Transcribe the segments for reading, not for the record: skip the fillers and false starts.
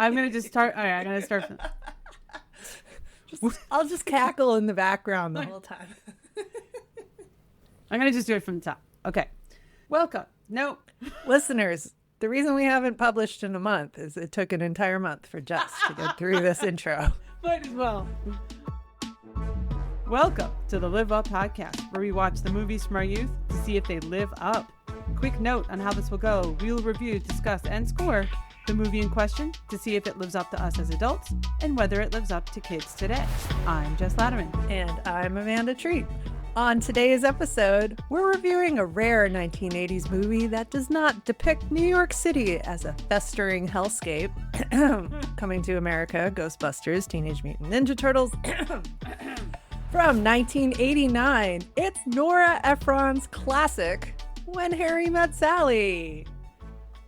I'm going to just start. All right, I'm going to start. I'll just cackle in the background the whole time. I'm going to just do it from the top. Okay. Welcome. Nope. Listeners, the reason we haven't published in a month is it took an entire month for Jess to get through this intro. Might as well. Welcome to the Live Up podcast, where we watch the movies from our youth to see if they live up. Quick note on how this will go. We will review, discuss, and score the movie in question to see if it lives up to us as adults and whether it lives up to kids today. I'm Jess Latterman. And I'm Amanda Treat. On today's episode, we're reviewing a rare 1980s movie that does not depict New York City as a festering hellscape. Coming to America, Ghostbusters, Teenage Mutant Ninja Turtles. From 1989, it's Nora Ephron's classic, When Harry Met Sally.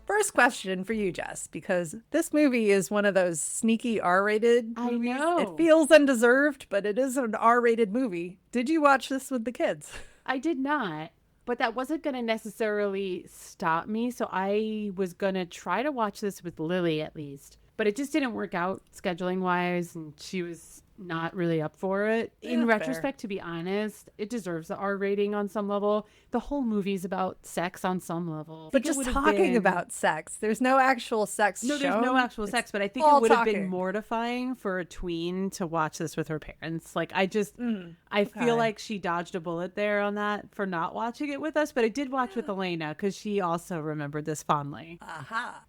First question for you, Jess, because this movie is one of those sneaky R-rated movies. I know. It feels undeserved, but it is an R-rated movie. Did you watch this with the kids? I did not, but that wasn't going to necessarily stop me. So I was going to try to watch this with Lily at least, but it just didn't work out scheduling wise. And she was not really up for it. In retrospect, to be honest, it deserves the R rating on some level. The whole movie's about sex on some level. But just talking about sex. There's no actual sex shown. No, there's no actual sex, but I think it would have been mortifying for a tween to watch this with her parents. Like, I just, I feel like she dodged a bullet there on that for not watching it with us, but I did watch with Elena because she also remembered this fondly.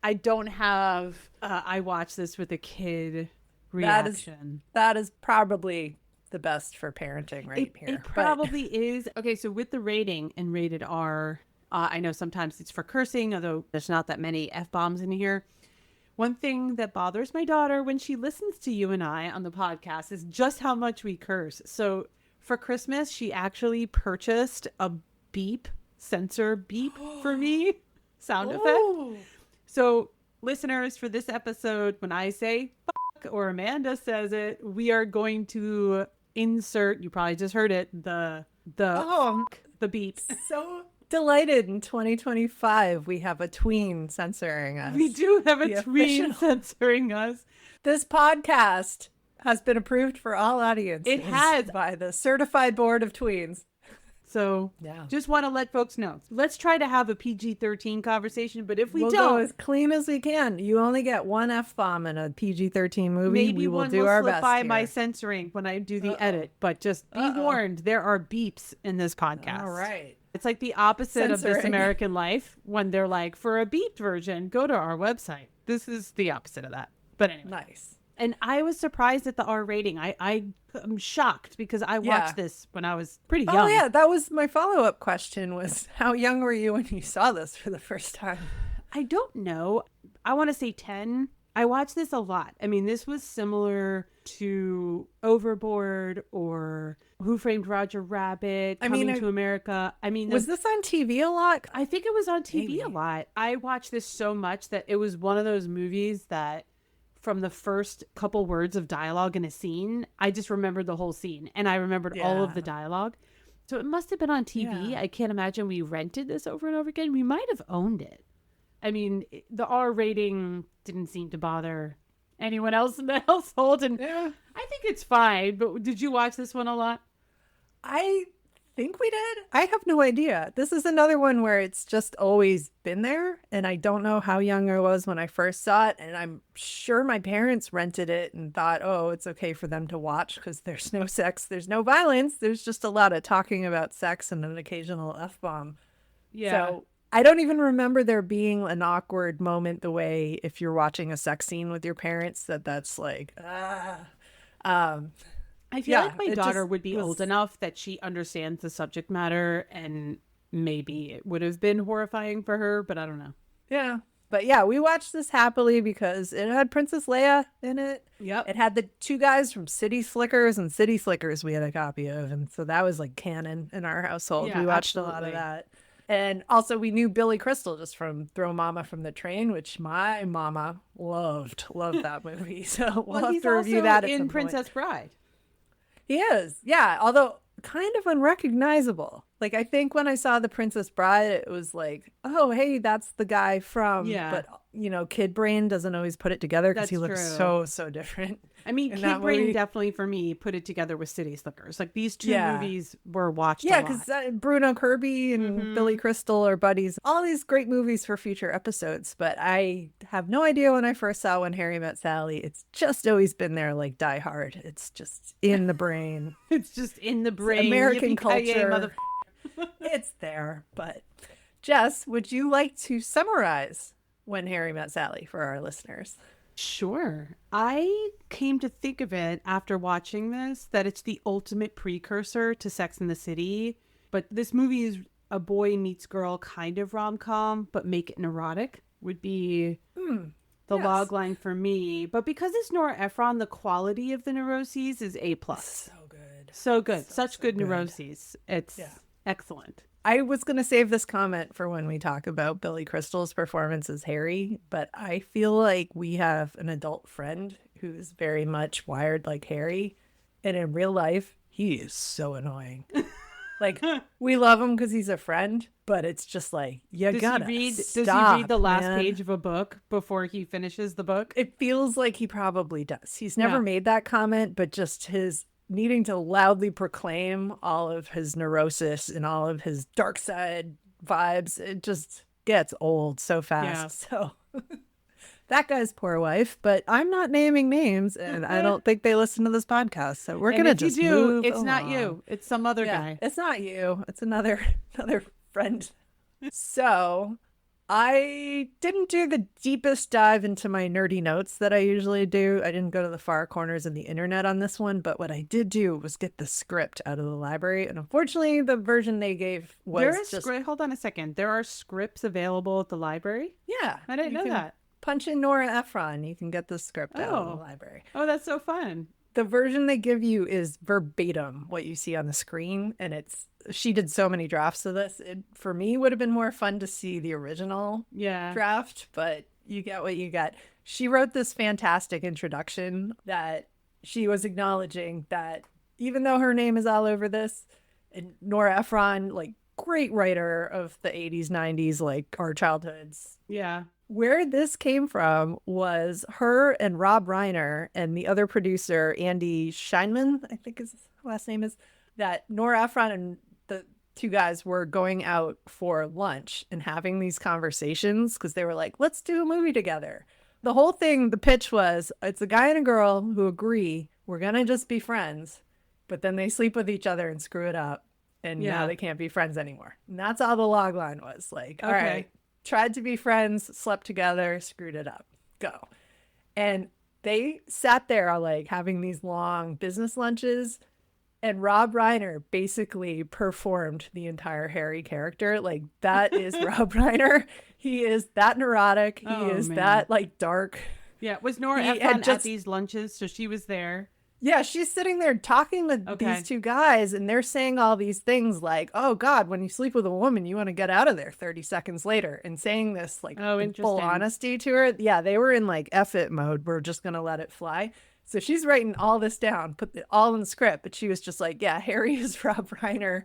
I don't have, I watched this with a kid reaction. That is probably the best for parenting here. It probably is. Okay, so with the rating and rated R, I know sometimes it's for cursing, although there's not that many F-bombs in here. One thing that bothers my daughter when she listens to you and I on the podcast is just how much we curse. So for Christmas, she actually purchased a sensor beep for me, sound effect. So listeners, for this episode, when I say or Amanda says it, we are going to insert, you probably just heard it, the beep. So delighted in 2025 we have a tween censoring us. We do have a tween censoring us. This podcast has been approved for all audiences. It has, by the certified board of tweens. So just want to let folks know. Let's try to have a PG-13 conversation, but if we'll go as clean as we can. You only get one F-bomb in a PG-13 movie. Maybe we will do our best by here. My censoring when I do the edit, but just be warned, there are beeps in this podcast. All right. It's like the opposite of This American Life when they're like, for a beeped version, go to our website. This is the opposite of that. But anyway. Nice. And I was surprised at the R rating. I'm shocked because I watched this when I was pretty young. Oh, yeah. That was my follow-up question was, how young were you when you saw this for the first time? I don't know. I want to say 10. I watched this a lot. I mean, this was similar to Overboard or Who Framed Roger Rabbit, Coming to America. I mean, was this on TV a lot? I think it was on TV a lot. I watched this so much that it was one of those movies that from the first couple words of dialogue in a scene, I just remembered the whole scene and I remembered all of the dialogue. So it must have been on TV. I can't imagine we rented this over and over again. We might have owned it. I mean, the R rating didn't seem to bother anyone else in the household. And I think it's fine. But did you watch this one a lot? I think we did. I have no idea. This is another one where it's just always been there. And I don't know how young I was when I first saw it. And I'm sure my parents rented it and thought, oh, it's okay for them to watch because there's no sex. There's no violence. There's just a lot of talking about sex and an occasional F-bomb. Yeah. So I don't even remember there being an awkward moment the way if you're watching a sex scene with your parents that's like, I feel like my daughter would be old enough that she understands the subject matter and maybe it would have been horrifying for her, but I don't know. Yeah. But yeah, we watched this happily because it had Princess Leia in it. Yep. It had the two guys from City Slickers and City Slickers we had a copy of. And so that was like canon in our household. Yeah, we watched a lot of that. And also we knew Billy Crystal just from Throw Mama from the Train, which my mama loved that movie. So we'll have to review that at some point. Princess Bride. He is. Yeah. Although kind of unrecognizable. Like, I think when I saw The Princess Bride, it was like, oh, hey, that's the guy from, Yeah, but, Kid Brain doesn't always put it together because he that's looks true. so different I mean, in Kid that Brain movie. definitely for me put it together with City Slickers. Like these two Yeah. movies were watched a Yeah, lot. because Bruno Kirby and Billy Mm-hmm. Crystal are buddies. All these great movies for future episodes, but I have no idea when I first saw When Harry Met Sally. It's just always been there like Die Hard. It's just in the brain. It's just in the It's brain. American Yippee-ki-yay, culture. mother. It's there. But Jess, would you like to summarize When Harry Met Sally for our listeners? Sure. I came to think of it after watching this that it's the ultimate precursor to Sex and the City. But this movie is a boy meets girl kind of rom-com, but make it neurotic would be the Yes. log line for me. But because it's Nora Ephron, the quality of the neuroses is A plus. So good. So good. So, Such so good good. neuroses. It's Yeah. excellent. I was going to save this comment for when we talk about Billy Crystal's performance as Harry, but I feel like we have an adult friend who's very much wired like Harry. And in real life, he is so annoying. Like, we love him because he's a friend, but it's just like, you gotta Does stop, he read the last man. page of a book before he finishes the book? It feels like he probably does. He's never Yeah. made that comment, but just his needing to loudly proclaim all of his neurosis and all of his dark side vibes, it just gets old so fast. So that guy's poor wife, but I'm not naming names and I don't think they listen to this podcast. So we're And going to if you just do, move it's not along. you. It's some other Yeah, guy. it's not you. It's another friend. So I didn't do the deepest dive into my nerdy notes that I usually do. I didn't go to the far corners of the internet on this one, but what I did do was get the script out of the library. And unfortunately, the version they gave was There is just script. Hold on a second. There are scripts available at the library. yeah. I didn't you know can that. Punch in Nora Ephron, you can get the script out of the Oh. library. Oh, that's so fun. The version they give you is verbatim what you see on the screen, and she did so many drafts of this. It for me would have been more fun to see the original Yeah. draft, but you get what you get. She wrote this fantastic introduction that she was acknowledging that even though her name is all over this, and Nora Ephron, like great writer of the 80s, 90s, like our childhoods, Yeah. where this came from was her and Rob Reiner and the other producer, Andy Scheinman, I think his last name is, that Nora Ephron and the two guys were going out for lunch and having these conversations because they were like, let's do a movie together. The whole thing, the pitch was, it's a guy and a girl who agree, we're going to just be friends, but then they sleep with each other and screw it up. And Yeah. now they can't be friends anymore. And that's all the log line was. Like, all Okay. right, tried to be friends, slept together, screwed it up. Go. And they sat there like having these long business lunches. And Rob Reiner basically performed the entire Harry character. Like, that is Rob Reiner. He is that neurotic. He Oh, is man. that like dark. Yeah. Was Nora He had Ephron at just- these lunches? So she was there. Yeah, she's sitting there talking with Okay. these two guys, and they're saying all these things like, oh, God, when you sleep with a woman, you want to get out of there 30 seconds later, and saying this like Oh, in full interesting. honesty to her. Yeah, they were in like F it mode. We're just going to let it fly. So she's writing all this down, put it all in the script, but she was just like, yeah, Harry is Rob Reiner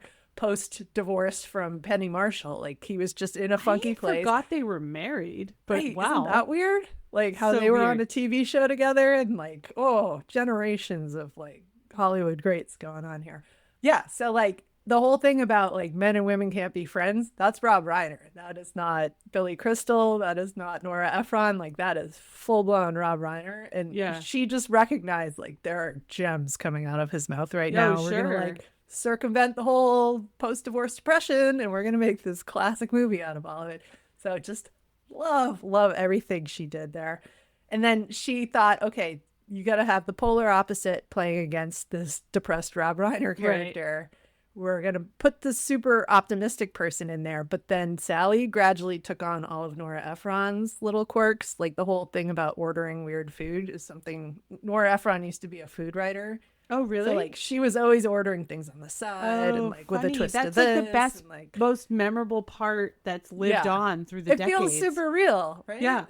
post-divorce from Penny Marshall. Like, he was just in a funky I place. forgot they were married. But Right, wow. isn't that weird? Like how So they were on weird. a TV show together and like, oh, generations of like Hollywood greats going on here. Yeah. So like the whole thing about like men and women can't be friends, that's Rob Reiner. That is not Billy Crystal. That is not Nora Ephron. Like that is full blown Rob Reiner. And Yeah. she just recognized like there are gems coming out of his mouth right Oh, now. We're sure. gonna like circumvent the whole post-divorce depression and we're gonna make this classic movie out of all of it. So just love everything she did there. And then she thought, okay, you got to have the polar opposite playing against this depressed Rob Reiner character. We're going to put the super optimistic person in there. But then Sally gradually took on all of Nora Ephron's little quirks. Like the whole thing about ordering weird food is something Nora Ephron used to be a food writer. Oh, really? So like she was always ordering things on the side and like with a funny. twist That's of like this. the best, and, like, most memorable part that's lived Yeah. on through the it decades. feels super real, right? Yeah.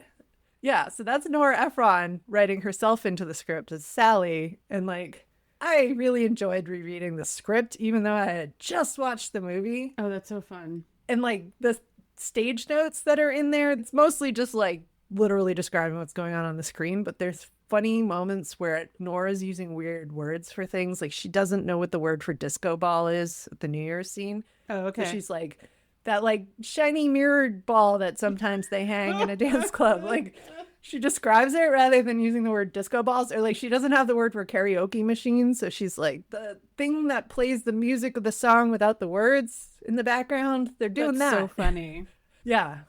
Yeah, so that's Nora Ephron writing herself into the script as Sally, and like I really enjoyed rereading the script, even though I had just watched the movie. Oh, that's so fun. And like the stage notes that are in there, it's mostly just like literally describing what's going on the screen. But there's funny moments where Nora's using weird words for things. Like she doesn't know what the word for disco ball is at the New Year's scene. Oh, okay. So she's like, that like shiny mirrored ball that sometimes they hang in a dance club. Like she describes it rather than using the word disco balls, or like she doesn't have the word for karaoke machine. So she's like, the thing that plays the music of the song without the words in the background. They're doing That's that. so funny. Yeah.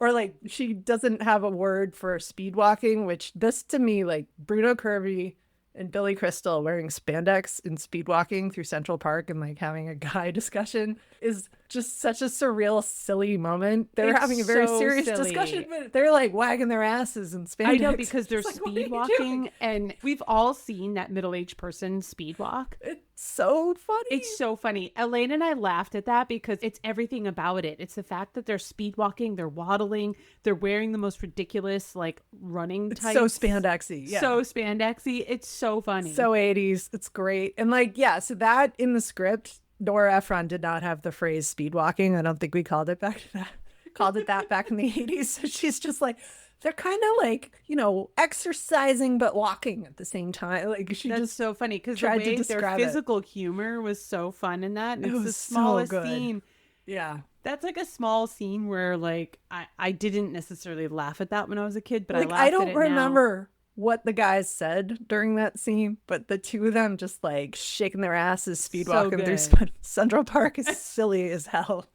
Or like she doesn't have a word for speed walking, which this to me, like Bruno Kirby and Billy Crystal wearing spandex and speed walking through Central Park and like having a guy discussion is just such a surreal, silly moment. They're It's having a very so serious silly. discussion, but they're like wagging their asses in spandex. I know, because they're It's like, what are speed you walking, doing? and we've all seen that middle-aged person speed walk. It's so funny. It's so funny. Elaine and I laughed at that because it's everything about it. It's the fact that they're speed walking, they're waddling, they're wearing the most ridiculous like running It's tights. so spandexy. Yeah. So spandexy. It's so funny. So 80s. It's great. And like, yeah, so that in the script, Nora Ephron did not have the phrase speed walking. I don't think we called it that back in the 80s. So she's just like, they're kind of like, you know, exercising but walking at the same time. Like she That's just so funny because the tried to way their describe it. physical humor was so fun in that. And It it's the was so smallest good. scene. Yeah. That's like a small scene where like I didn't necessarily laugh at that when I was a kid, but Like I laughed I at don't it now. remember what the guys said during that scene, but the two of them just like shaking their asses, speed So walking through good. Central Park is silly as hell.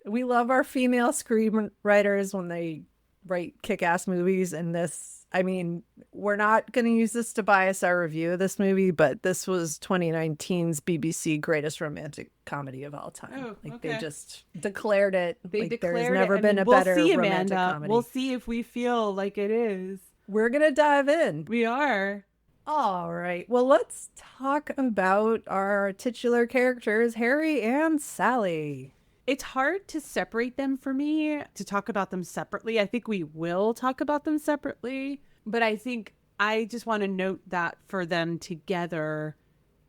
We love our female screenwriters when they write kick-ass movies, and this, I mean, we're not going to use this to bias our review of this movie, but this was 2019's BBC greatest romantic comedy of all time. Oh, like okay. they just declared it. They like, declared there's never it. been a we'll better see, romantic Amanda. comedy. We'll see if we feel like it is. We're going to dive in. We are. All right. Well, let's talk about our titular characters, Harry and Sally. It's hard to separate them for me, to talk about them separately. I think we will talk about them separately, but I think I just want to note that for them together,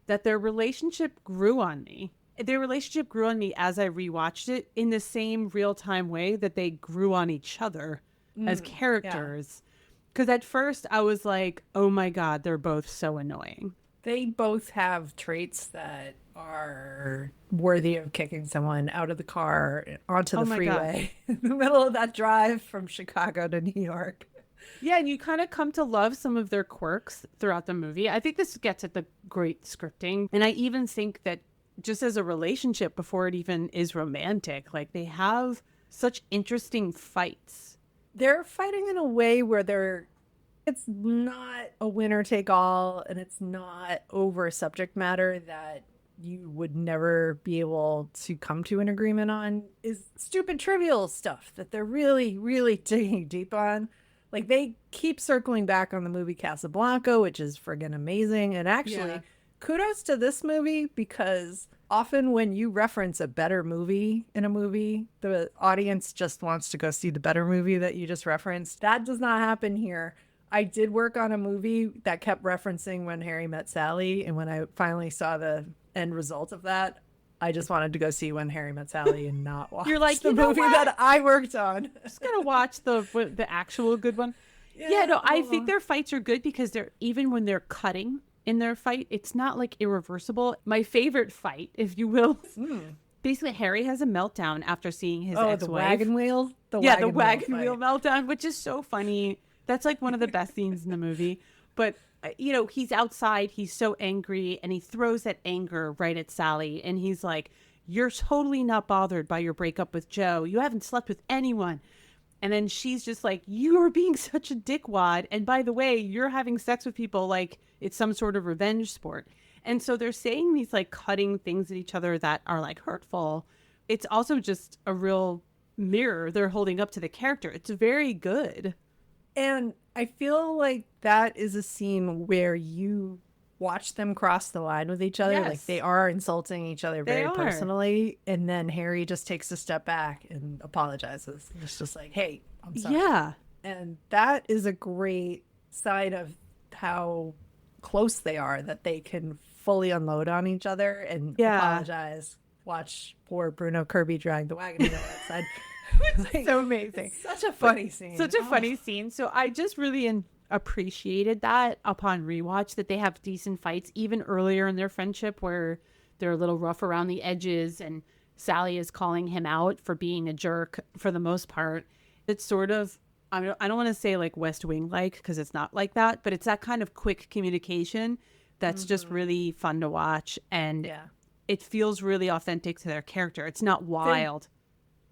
that their relationship grew on me. Their relationship grew on me as I rewatched it in the same real-time way that they grew on each other as characters. Because at first I was like, oh my God, they're both so annoying. They both have traits that are worthy of kicking someone out of the car onto the Oh my freeway in the middle of that drive from Chicago to New York. Yeah, and you kind of come to love some of their quirks throughout the movie. I think this gets at the great scripting. And I even think that just as a relationship before it even is romantic, like they have such interesting fights. They're fighting in a way where it's not a winner take all, and it's not over subject matter that you would never be able to come to an agreement on. Is stupid trivial stuff that they're really, really digging deep on. Like they keep circling back on the movie Casablanca, which is friggin' amazing. And actually, kudos to this movie, because often when you reference a better movie in a movie, the audience just wants to go see the better movie that you just referenced. That does not happen here. I did work on a movie that kept referencing When Harry Met Sally, and when I finally saw the end result of that, I just wanted to go see When Harry Met Sally and not watch You're like, the "You know movie what? that I worked on. Just gonna watch the actual good one. Yeah, no, I think their fights are good because they're, even when they're cutting in their fight, it's not like irreversible. My favorite fight, if you will, basically Harry has a meltdown after seeing his ex-wife. The wagon wheel? The wagon wheel meltdown, which is so funny. That's like one of the best scenes in the movie. But, you know, he's outside, he's so angry, and he throws that anger right at Sally. And he's like, you're totally not bothered by your breakup with Joe. You haven't slept with anyone. And then she's just like, you are being such a dickwad. And by the way, you're having sex with people like it's some sort of revenge sport. And so they're saying these like cutting things at each other that are like hurtful. It's also just a real mirror they're holding up to the character. It's very good. And I feel like that is a scene where you watch them cross the line with each other. Yes. Like they are insulting each other They very are. personally. And then Harry just takes a step back and apologizes. It's just like, hey, I'm sorry. Yeah. And that is a great side of how close they are that they can fully unload on each other and apologize. Watch poor Bruno Kirby drag the wagon wheel outside. Like, so amazing. Such a funny scene. Such a funny scene. So I just really appreciated that upon rewatch, that they have decent fights even earlier in their friendship where they're a little rough around the edges and Sally is calling him out for being a jerk for the most part. It's sort of, I don't want to say like West Wing like, because it's not like that, but it's that kind of quick communication that's just really fun to watch. And it feels really authentic to their character. It's not wild.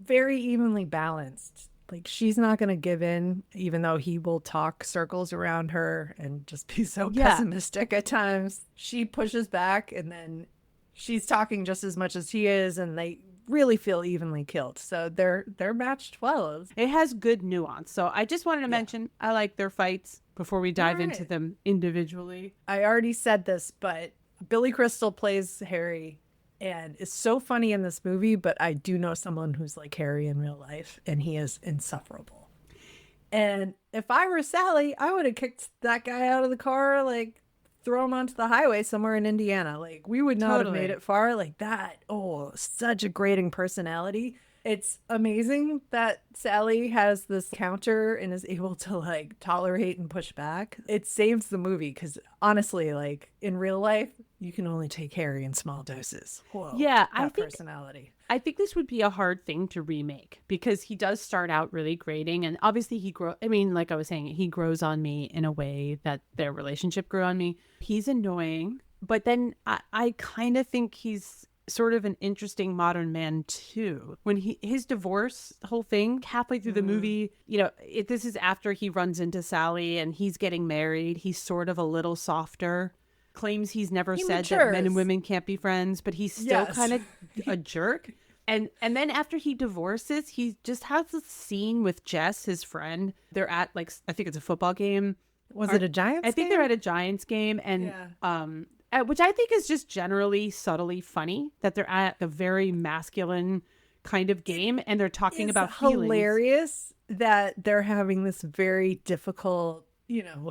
Very evenly balanced. Like, she's not going to give in, even though he will talk circles around her and just be so pessimistic at times. She pushes back, and then she's talking just as much as he is, and they really feel evenly killed. So they're matched well. It has good nuance. So I just wanted to mention I like their fights before we dive into them individually. I already said this, but Billy Crystal plays Harry and is so funny in this movie, but I do know someone who's like Harry in real life, and he is insufferable. And if I were Sally, I would have kicked that guy out of the car, like throw him onto the highway somewhere in Indiana. Like, we would not have made it far like that. Oh, such a grating personality. It's amazing that Sally has this counter and is able to like tolerate and push back. It saves the movie because honestly, like in real life, you can only take Harry in small doses. Whoa, I think personality. I think this would be a hard thing to remake because he does start out really grating, and obviously like I was saying, he grows on me in a way that their relationship grew on me. He's annoying, but then I kind of think he's sort of an interesting modern man too. When his divorce whole thing halfway through the movie, this is after he runs into Sally and he's getting married. He's sort of a little softer, claims he's never said that men and women can't be friends, but he's still kind of a jerk. And then after he divorces, he just has this scene with Jess, his friend. They're at like, I think it's a football game. Was it a Giants game? I think they're at a Giants game, and which I think is just generally subtly funny, that they're at a very masculine kind of game and they're talking about feelings. Hilarious that they're having this very difficult,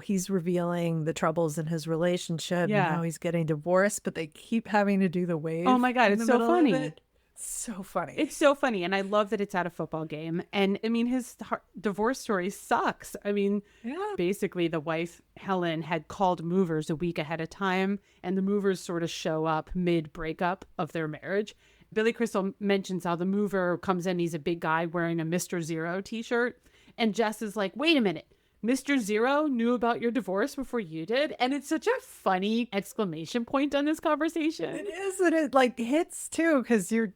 he's revealing the troubles in his relationship and how he's getting divorced, but they keep having to do the wave. Oh my God, it's so funny. So funny. It's so funny. And I love that it's at a football game. And I mean, his divorce story sucks. I mean, basically the wife, Helen, had called movers a week ahead of time, and the movers sort of show up mid breakup of their marriage. Billy Crystal mentions how the mover comes in. He's a big guy wearing a Mr. Zero t-shirt. And Jess is like, wait a minute. Mr. Zero knew about your divorce before you did? And it's such a funny exclamation point on this conversation. It is, and it like hits too, because you're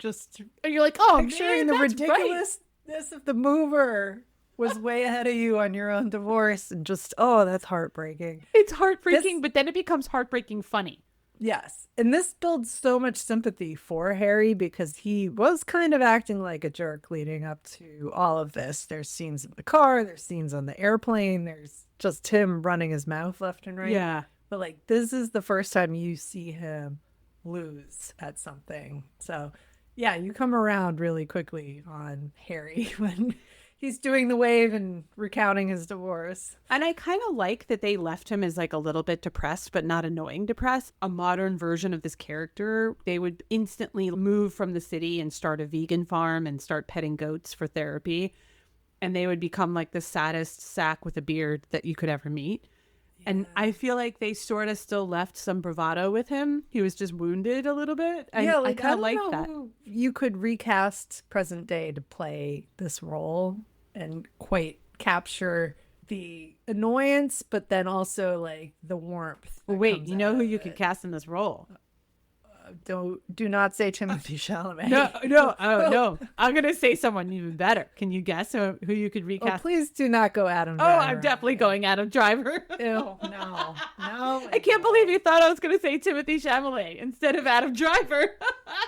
like, oh, picturing the ridiculousness of the mover was way ahead of you on your own divorce, and just, that's heartbreaking. It's heartbreaking, but then it becomes heartbreaking funny. Yes. And this builds so much sympathy for Harry because he was kind of acting like a jerk leading up to all of this. There's scenes in the car, there's scenes on the airplane, there's just him running his mouth left and right. Yeah. But like, this is the first time you see him lose at something. So yeah, you come around really quickly on Harry when he's doing the wave and recounting his divorce. And I kind of like that they left him as like a little bit depressed, but not annoying depressed. A modern version of this character, they would instantly move from the city and start a vegan farm and start petting goats for therapy. And they would become like the saddest sack with a beard that you could ever meet. Yeah. And I feel like they sort of still left some bravado with him. He was just wounded a little bit. I kind of like that. You could recast present day to play this role and quite capture the annoyance, but then also like the warmth. Well, wait, you know who you could cast in this role? Do not say Timothée Chalamet. No. I'm gonna say someone even better. Can you guess who you could recast? Oh, please do not go Adam Driver. Oh, I'm definitely going Adam Driver. Ew, no. I can't believe you thought I was gonna say Timothée Chalamet instead of Adam Driver.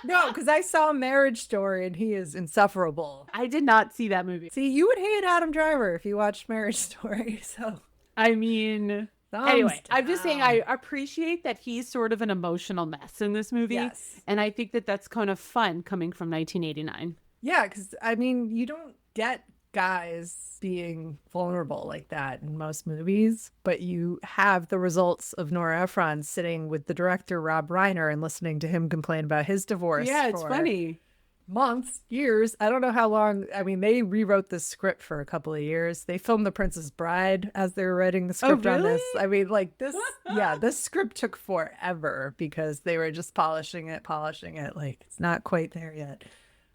No, because I saw Marriage Story and he is insufferable. I did not see that movie. See, you would hate Adam Driver if you watched Marriage Story. So I mean. Anyway, I'm just saying I appreciate that he's sort of an emotional mess in this movie. Yes. And I think that that's kind of fun coming from 1989. Yeah, because, I mean, you don't get guys being vulnerable like that in most movies, but you have the results of Nora Ephron sitting with the director Rob Reiner and listening to him complain about his divorce. Yeah, it's for funny. months, years. I don't know how long. I mean, they rewrote this script for a couple of years. They filmed The Princess Bride as they were writing the script on this. I mean, like this, yeah, this script took forever because they were just polishing it. Like, it's not quite there yet.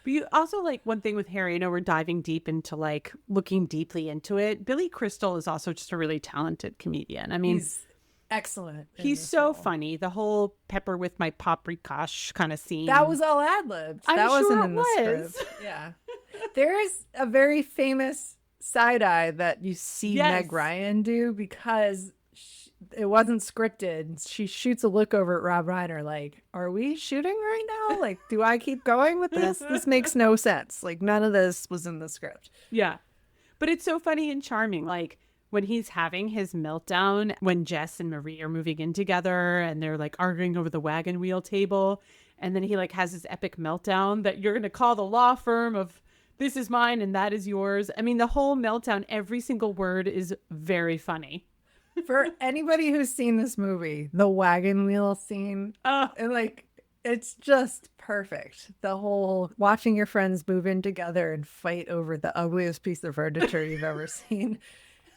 But you also, like, one thing with Harry, I know we're diving deep into, like, looking deeply into it. Billy Crystal is also just a really talented comedian. I mean, He's excellent. he's so funny. The whole pepper with my paprikash kind of scene. That was all ad-libbed. I'm That sure wasn't it in the was. script. Yeah. There is a very famous side eye that you see Yes. Meg Ryan do because it wasn't scripted. She shoots a look over at Rob Reiner like, are we shooting right now? Like, do I keep going with this? This makes no sense. Like, none of this was in the script. Yeah. But it's so funny and charming. Like, when he's having his meltdown, when Jess and Marie are moving in together and they're like arguing over the wagon wheel table. And then he like has his epic meltdown that you're going to call the law firm of this is mine and that is yours. I mean, the whole meltdown, every single word is very funny. For anybody who's seen this movie, the wagon wheel scene, and like, it's just perfect. The whole watching your friends move in together and fight over the ugliest piece of furniture you've ever seen.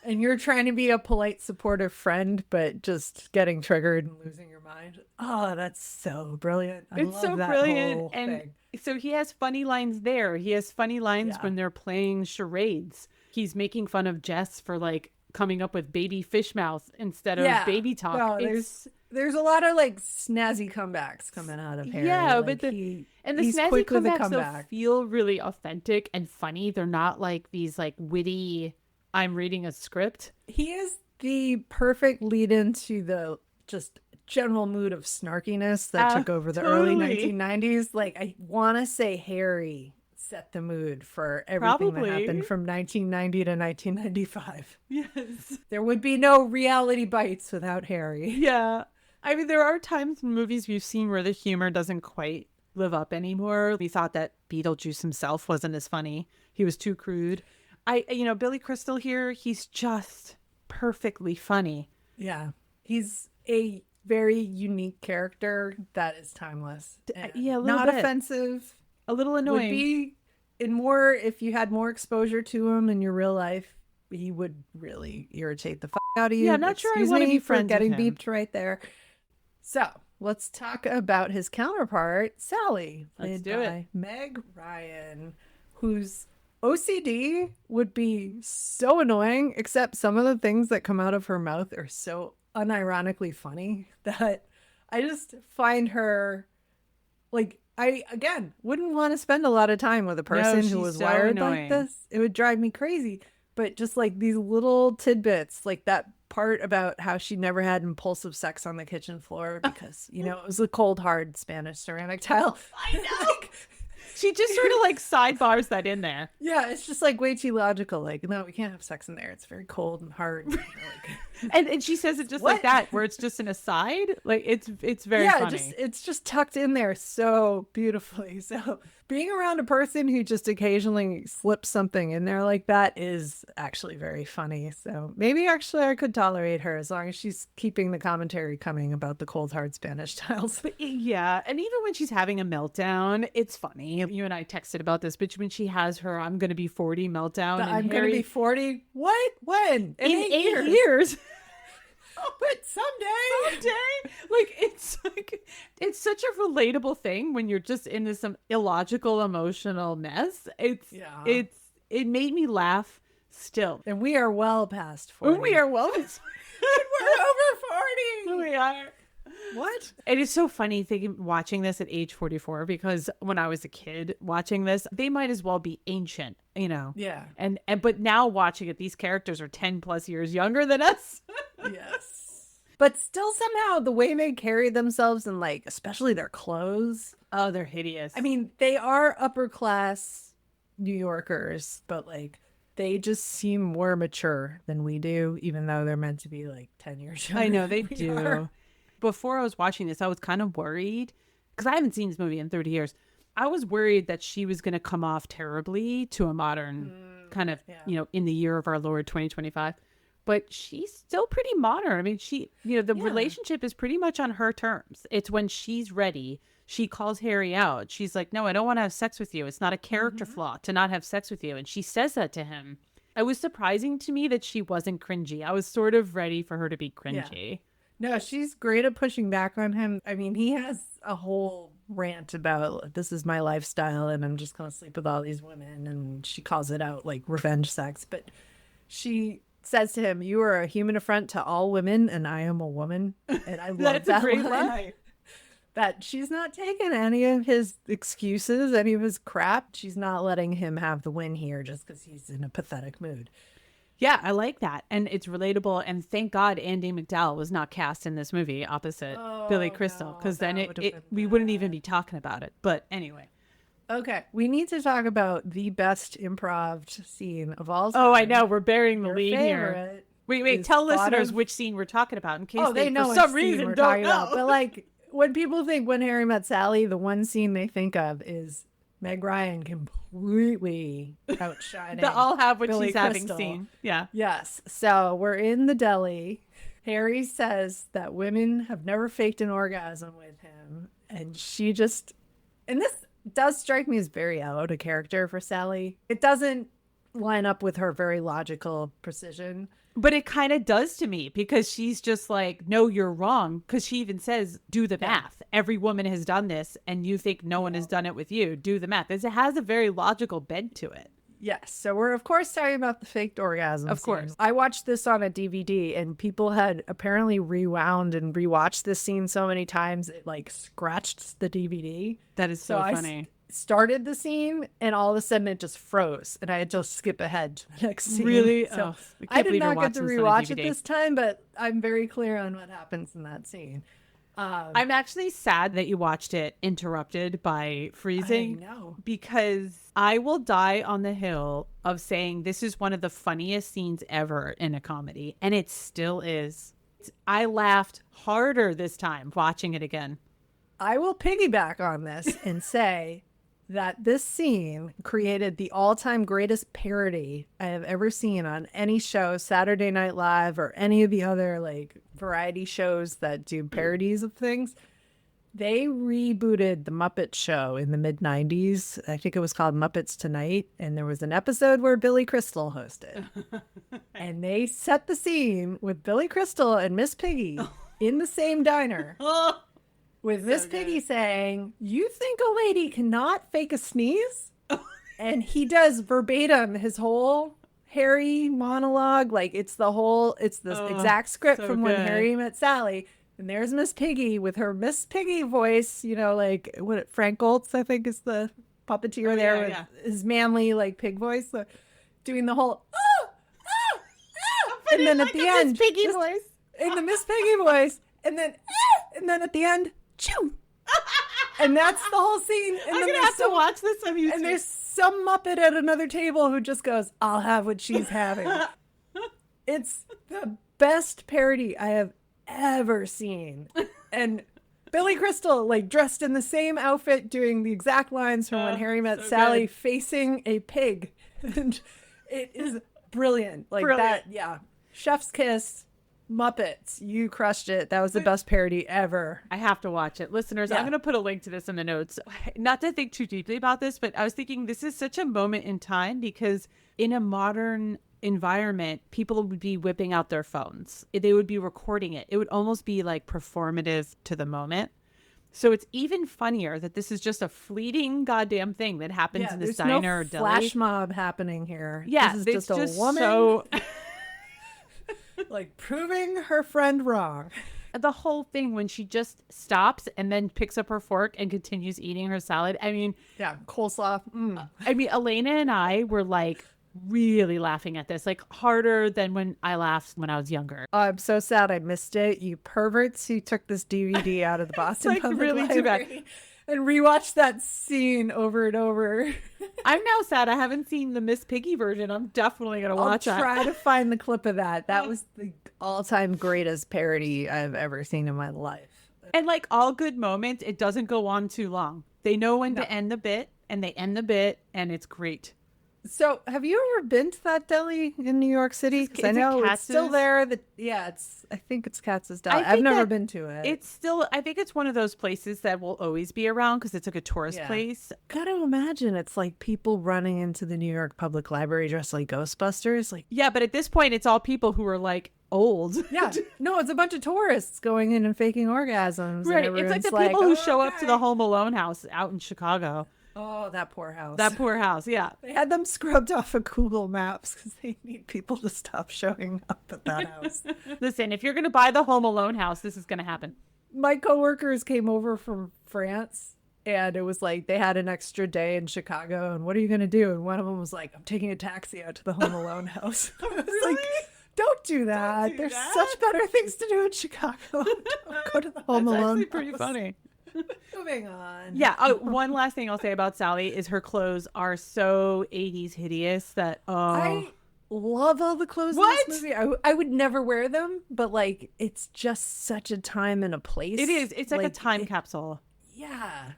And you're trying to be a polite, supportive friend, but just getting triggered and losing your mind. Oh, that's so brilliant. I It's love so that brilliant. whole And thing. so he has funny lines there. He has funny lines Yeah. when they're playing charades. He's making fun of Jess for like coming up with baby fish mouth instead of baby talk. No, there's a lot of like snazzy comebacks coming out of Harry. Yeah, like, but the he's snazzy quick with a comebacks though comeback. feel really authentic and funny. They're not like these like witty, I'm reading a script. He is the perfect lead into the just general mood of snarkiness that took over the early totally. 1990s. Like, I want to say Harry set the mood for everything Probably. that happened from 1990 to 1995. Yes. There would be no reality bites without Harry. Yeah. I mean, there are times in movies we've seen where the humor doesn't quite live up anymore. We thought that Beetlejuice himself wasn't as funny. He was too crude. Billy Crystal here, he's just perfectly funny. Yeah. He's a very unique character that is timeless. And yeah, a little not bit. Offensive. A little annoying. Would be if you had more exposure to him in your real life, he would really irritate the out of you. Yeah, I'm not sure I Excuse want to me be for friends getting with him. beeped right there. So let's talk about his counterpart, Sally, Let's played do it. by Meg Ryan, whose OCD would be so annoying, except some of the things that come out of her mouth are so unironically funny that I just find her like, I, again, wouldn't want to spend a lot of time with a person she's who was so wired annoying. like this. It would drive me crazy. But just like these little tidbits, like that part about how she never had impulsive sex on the kitchen floor because, it was a cold, hard Spanish ceramic tile. I know. She just sort of like sidebars that in there. Yeah, it's just like way too logical. Like, no, we can't have sex in there. It's very cold and hard. And she says it just like that, where it's just an aside. Like it's very funny. It's just tucked in there so beautifully. So being around a person who just occasionally slips something in there like that is actually very funny. So maybe actually I could tolerate her as long as she's keeping the commentary coming about the cold hard Spanish tiles. But yeah, and even when she's having a meltdown, it's funny. You and I texted about this, but when she has her "I'm going to be 40" meltdown, and I'm going Harry, to be 40. What? When? in 8 years. But someday. Like it's such a relatable thing when you're just into some illogical emotional mess. It made me laugh still. And we are well past 40. We are well. We're over 40. We are. What? It is so funny watching this at age 44 because when I was a kid watching this, they might as well be ancient, Yeah. And but now watching it, these characters are 10 plus years younger than us. Yes. But still somehow the way they carry themselves and like especially their clothes. Oh, they're hideous. I mean, they are upper class New Yorkers, but like they just seem more mature than we do, even though they're meant to be like 10 years younger. I know they than we do. are. Before I was watching this, I was kind of worried because I haven't seen this movie in 30 years. I was worried that she was going to come off terribly to a modern kind of, Yeah. in the year of our Lord 2025. But she's still pretty modern. I mean, the relationship is pretty much on her terms. It's when she's ready, she calls Harry out. She's like, no, I don't want to have sex with you. It's not a character flaw to not have sex with you. And she says that to him. It was surprising to me that she wasn't cringy. I was sort of ready for her to be cringy. No, she's great at pushing back on him. I mean, he has a whole rant about this is my lifestyle and I'm just going to sleep with all these women. And she calls it out like revenge sex. But she says to him, you are a human affront to all women and I am a woman. And I love That's that a great line. line. That she's not taking any of his excuses, any of his crap. She's not letting him have the win here just because he's in a pathetic mood. Yeah, I like that. And it's relatable. And thank God Andy McDowell was not cast in this movie opposite Billy Crystal, because then we wouldn't even be talking about it. But anyway. Okay, we need to talk about the best improv scene of all time. Oh, I know. We're bearing the Your lead here. favorite Wait. is Tell listeners bottom- which scene we're talking about in case they know for what some scene reason we're don't talking about. know. But like when people think When Harry Met Sally, the one scene they think of is Meg Ryan completely outshining. The I'll have what Billy she's having Crystal. scene. Yeah. Yes. So we're in the deli. Harry says that women have never faked an orgasm with him. And this does strike me as very out of character for Sally. It doesn't line up with her very logical precision. But it kind of does to me, because she's just like, no, you're wrong. Because she even says, do the math. Every woman has done this and you think no one has done it with you. Do the math. It has a very logical bent to it. Yes. So we're, of course, talking about the faked orgasm. Of course. Scene. I watched this on a DVD and people had apparently rewound and rewatched this scene so many times it like scratched the DVD. That is so funny. Started the scene and all of a sudden it just froze and I had to skip ahead to the next scene. Really? So I I can't did believe you're not get to watching this on a rewatch it DVD. this time, but I'm very clear on what happens in that scene. I'm actually sad that you watched it interrupted by freezing. I know. Because I will die on the hill of saying this is one of the funniest scenes ever in a comedy. And it still is. I laughed harder this time watching it again. I will piggyback on this and say that this scene created the all-time greatest parody I have ever seen on any show, Saturday Night Live or any of the other like variety shows that do parodies of things. They rebooted the Muppet Show in the mid-90s. I think it was called Muppets Tonight. And there was an episode where Billy Crystal hosted. And they set the scene with Billy Crystal and Miss Piggy in the same diner. With Miss Piggy saying, you think a lady cannot fake a sneeze? And he does verbatim his whole Harry monologue. Like it's the exact script so from When good. Harry Met Sally. And there's Miss Piggy with her Miss Piggy voice, like Frank Goltz, I think is the puppeteer there with his manly like pig voice, doing the whole, and then at the end, Miss Piggy voice. in the Miss Piggy voice, and then at the end, choo. And that's the whole scene. And I'm then going to have to watch this on YouTube. and there's some Muppet at another table who just goes, I'll have what she's having. It's the best parody I have ever seen. And Billy Crystal, like dressed in the same outfit, doing the exact lines from When Harry Met so Sally, good. facing a pig. And it is brilliant. Like Brilliant. that, yeah. Chef's kiss. Muppets, you crushed it. That was the best parody ever. I have to watch it. Listeners, Yeah. I'm going to put a link to this in the notes. Not to think too deeply about this, but I was thinking this is such a moment in time because in a modern environment, people would be whipping out their phones. They would be recording it. It would almost be like performative to the moment. So it's even funnier that this is just a fleeting goddamn thing that happens in this there's diner no or deli. flash mob happening here. Yeah, this is it's just a woman so like proving her friend wrong. the whole thing when she just stops and then picks up her fork and continues eating her salad. I mean, Yeah, coleslaw. Elena and I were like really laughing at this, like harder than when I laughed when I was younger. I'm so sad I missed it. You perverts who took this DVD out of the Boston like Public really too bad. Library and rewatched that scene over and over. I'm now sad I haven't seen the Miss Piggy version. I'm definitely going to I'll watch try that. to find the clip of that. That was the all-time greatest parody I've ever seen in my life. And like all good moments, it doesn't go on too long. They know when No. to end the bit and they end the bit and it's great. So, have you ever been to that deli in New York City? Because I Is it know it's still Katz's? there. Yeah, I think it's Katz's Deli. I I've think never that been to it. it's still, I think it's one of those places that will always be around because it's like a tourist Yeah. place. Gotta imagine it's like people running into the New York Public Library dressed like Ghostbusters. Like, Yeah, but at this point, it's all people who are like old. yeah, no, it's a bunch of tourists going in and faking orgasms. Right. And It's like everyone's the people who "Oh, show up to the okay." Home Alone house out in Chicago. Oh, that poor house. That poor house. Yeah. They had them scrubbed off of Google Maps because they need people to stop showing up at that house. Listen, if you're going to buy the Home Alone house, this is going to happen. My coworkers came over from France, and it was like they had an extra day in Chicago. And what are you going to do? And one of them was like, I'm taking a taxi out to the Home Alone house. I was like, don't do that. do There's that. such better things to do in Chicago. Don't go to the Home That's Alone actually pretty house. funny. Moving on. Yeah. Oh, one last thing I'll say about Sally is her clothes are so 80s hideous that, I love all the clothes What? in this movie. I would never wear them, but like it's just such a time and a place. it is. It's like a time capsule. Yeah.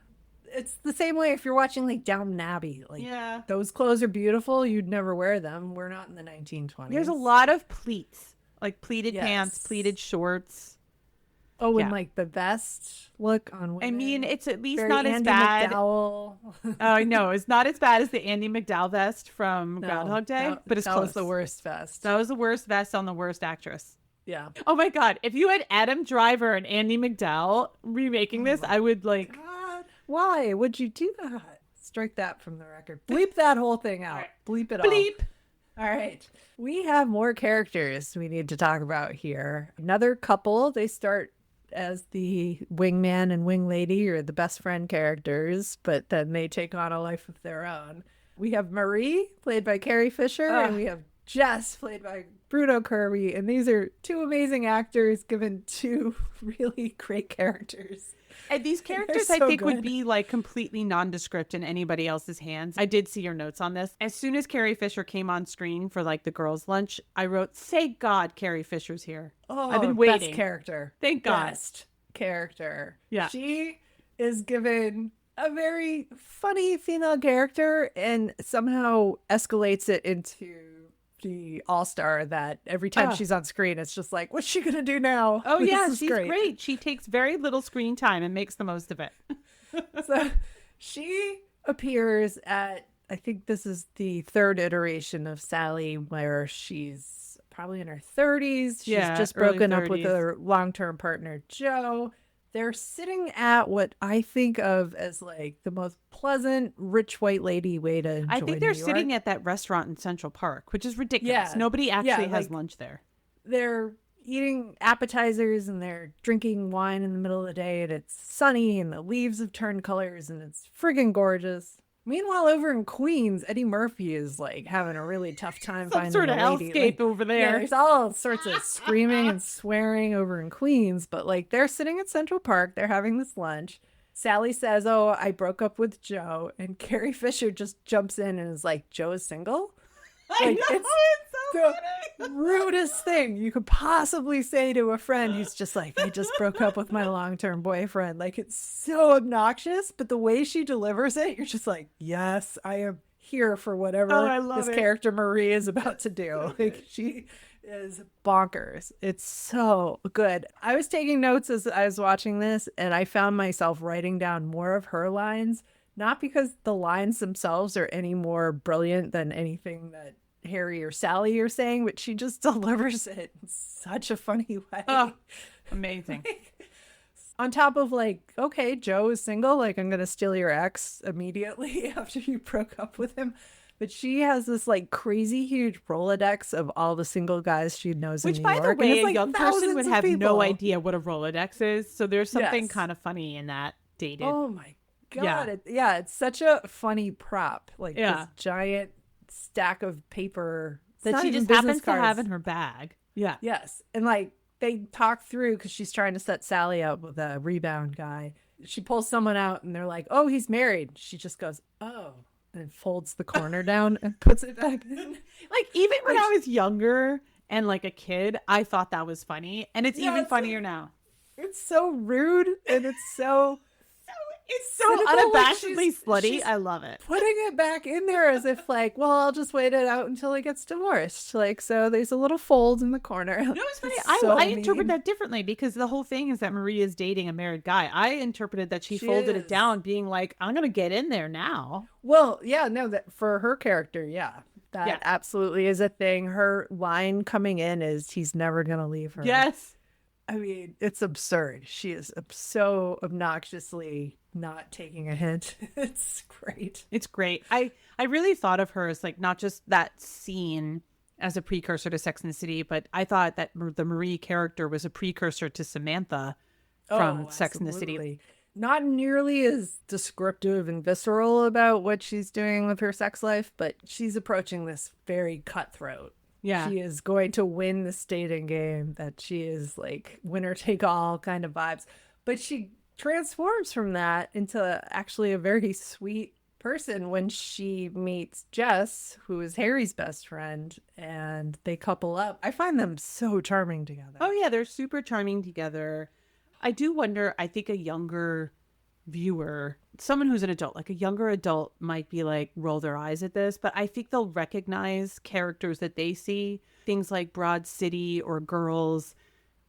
It's the same way if you're watching like Downton Abbey. Like Yeah. those clothes are beautiful. You'd never wear them. We're not in the 1920s. There's a lot of pleats, like pleated Yes. pants, pleated shorts. Oh, and Yeah. like the vest look on women. I mean, it's at least Very not as Andy bad. McDowell. Oh, no, it's not as bad as the Andy McDowell vest from No, Groundhog Day, but it's that close. was the worst vest. That was the worst vest on the worst actress. Yeah. Oh my God. If you had Adam Driver and Andy McDowell remaking this, I would like, God, why would you do that? Strike that from the record. Bleep that whole thing out. Bleep it all. bleep. All right. We have more characters we need to talk about here. Another couple, they start as the wingman and wing lady or the best friend characters, but then they take on a life of their own. We have Marie, played by Carrie Fisher, and we have Jess, played by Bruno Kirby. And these are two amazing actors given two really great characters. And these characters, I so think, would good. be like completely nondescript in anybody else's hands. I did see your notes on this. As soon as Carrie Fisher came on screen for like the girls' lunch, I wrote, "Thank God Carrie Fisher's here." Oh, I've been best waiting. character. Thank God. Best character. Yeah. She is given a very funny female character and somehow escalates it into the all-star that every time she's on screen, it's just like, what's she going to do now? Oh, This yeah, is she's great. She takes very little screen time and makes the most of it. So she appears at, I think this is the third iteration of Sally, where she's probably in her 30s. She's Yeah, just early broken up with 30s. her long-term partner, Joe. They're sitting at what I think of as like the most pleasant, rich white lady way to enjoy I think they're New sitting York. at that restaurant in Central Park, which is ridiculous. Yeah. Nobody actually Yeah, has like- lunch there. They're eating appetizers and they're drinking wine in the middle of the day, and it's sunny and the leaves have turned colors and it's friggin' gorgeous. Meanwhile, over in Queens, Eddie Murphy is like having a really tough time Some finding sort of a lady. hellscape Like, over yeah, there. there's all sorts of screaming and swearing over in Queens, but like they're sitting at Central Park, they're having this lunch. Sally says, "Oh, I broke up with Joe," and Carrie Fisher just jumps in and is like, "Joe is single?" I know, it's so the rudest thing you could possibly say to a friend who's just like, I just broke up with my long-term boyfriend. Like, it's so obnoxious, but the way she delivers it, you're just like, yes, I am here for whatever I love this it. character Marie is about to do. Like, she is bonkers. It's so good. I was taking notes as I was watching this, and I found myself writing down more of her lines, not because the lines themselves are any more brilliant than anything that Harry or Sally are saying, but she just delivers it in such a funny way. Oh, amazing. On top of like, okay, Joe is single, like I'm gonna steal your ex immediately after you broke up with him. But she has this like crazy huge Rolodex of all the single guys she knows Which, in New by York. the and way, it's, a like, young person thousands would of have no people. idea what a Rolodex is. So there's something Yes. kind of funny in that. Dated. Oh my god! Yeah. It's such a funny prop, like Yeah. this giant stack of paper It's that not she even just business happens to have cards. in her bag. Yeah. Yes. And like they talk through because she's trying to set Sally up with a rebound guy. She pulls someone out and they're like, oh, he's married. She just goes, oh, and folds the corner down and puts it back in. Like, even when I was younger and like a kid, I thought that was funny. And it's Yeah, even it's funnier now. It's so rude and it's so It's so cynical, like unabashedly slutty. she's I love it. putting it back in there as if like, well, I'll just wait it out until he gets divorced. Like, so there's a little fold in the corner. No, it's funny. So I interpret mean. that differently because the whole thing is that Marie is dating a married guy. I interpreted that she She folded it is. down, being like, I'm going to get in there now. Well, yeah, no, that for her character, yeah. That Yeah. absolutely is a thing. Her line coming in is he's never gonna leave her. Yes. I mean, it's absurd. She is so obnoxiously not taking a hint. It's great. It's great. I really thought of her as like not just that scene as a precursor to Sex and the City, but I thought that the Marie character was a precursor to Samantha from Sex and the City. Absolutely. Not nearly as descriptive and visceral about what she's doing with her sex life, but she's approaching this very cutthroat. Yeah. She is going to win the dating game, that she is like winner take all kind of vibes. But she transforms from that into actually a very sweet person when she meets Jess, who is Harry's best friend, and they couple up. I find them so charming together. Oh yeah, they're super charming together. I do wonder, I think a younger viewer, someone who's an adult, like a younger adult might be like, roll their eyes at this, but I think they'll recognize characters that they see. Things like Broad City or Girls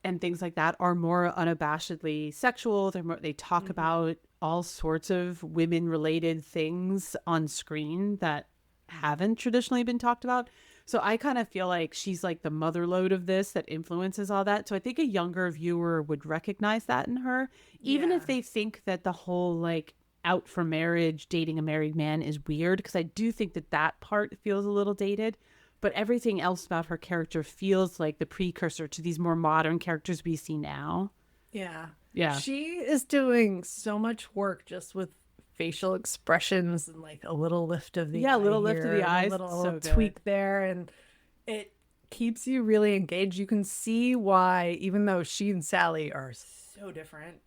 and things like that are more unabashedly sexual. They talk about all sorts of women related things on screen that haven't traditionally been talked about. So I kind of feel like she's like the mother lode of this that influences all that. So I think a younger viewer would recognize that in her, even if they think that the whole like out for marriage, dating a married man is weird, because I do think that that part feels a little dated. But everything else about her character feels like the precursor to these more modern characters we see now. Yeah. Yeah. She is doing so much work just with facial expressions and like a little lift of the eye, a little lift of the and eyes. a little So good. tweak there, and it keeps you really engaged. You can see why, even though she and Sally are so different,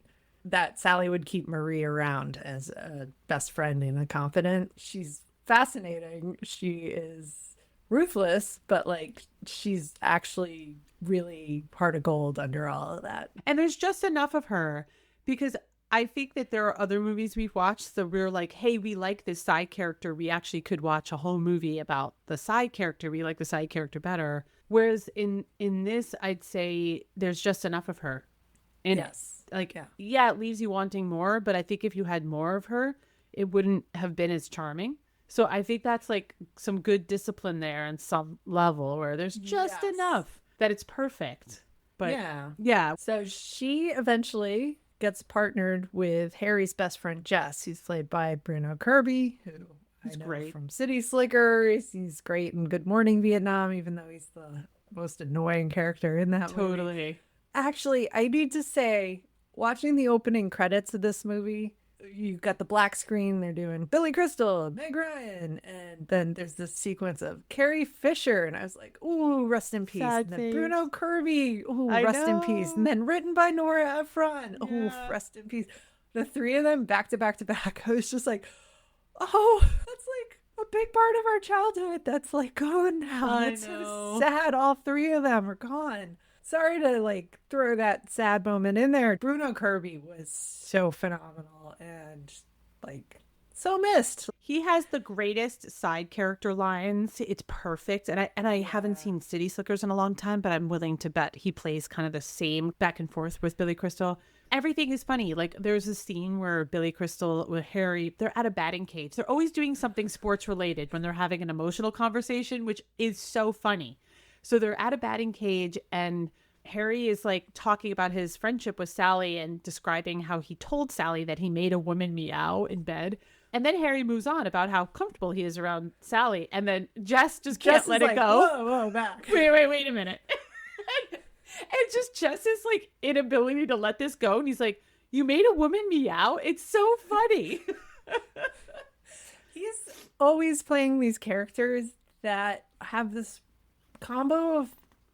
that Sally would keep Marie around as a best friend and a confidant. She's fascinating. She is ruthless, but like she's actually really heart of gold under all of that. And there's just enough of her, because I think that there are other movies we've watched that we're like, hey, we like this side character. We actually could watch a whole movie about the side character. We like the side character better. Whereas in this, I'd say there's just enough of her. And Yes. like, yeah, it leaves you wanting more. But I think if you had more of her, it wouldn't have been as charming. So I think that's like some good discipline there on some level, where there's just enough that it's perfect. But yeah. So she eventually gets partnered with Harry's best friend Jess, who's played by Bruno Kirby, who I know great from City Slickers. He's great in Good Morning Vietnam, even though he's the most annoying character in that movie. Totally. Actually, I need to say, watching the opening credits of this movie, you've got the black screen, they're doing Billy Crystal, Meg Ryan, and then there's this sequence of Carrie Fisher, and I was like, ooh, rest in peace. Sad And then face. Bruno Kirby, ooh, I rest in peace. know. And then written by Nora Ephron, ooh, Yeah. rest in peace. The three of them back to back to back. I was just like, oh, that's like a big part of our childhood that's like gone now. I It's know. so sad. All three of them are gone. Sorry to like throw that sad moment in there. Bruno Kirby was so phenomenal and like so missed. He has the greatest side character lines. It's perfect. And I haven't seen City Slickers in a long time, but I'm willing to bet he plays kind of the same back and forth with Billy Crystal. Everything is funny. Like there's a scene where Billy Crystal with Harry, they're at a batting cage. They're always doing something sports related when they're having an emotional conversation, which is so funny. So they're at a batting cage and Harry is like talking about his friendship with Sally and describing how he told Sally that he made a woman meow in bed. And then Harry moves on about how comfortable he is around Sally. And then Jess just can't let it go. Whoa, back. Wait a minute. And just Jess's like inability to let this go. And he's like, you made a woman meow? It's so funny. He's always playing these characters that have this combo of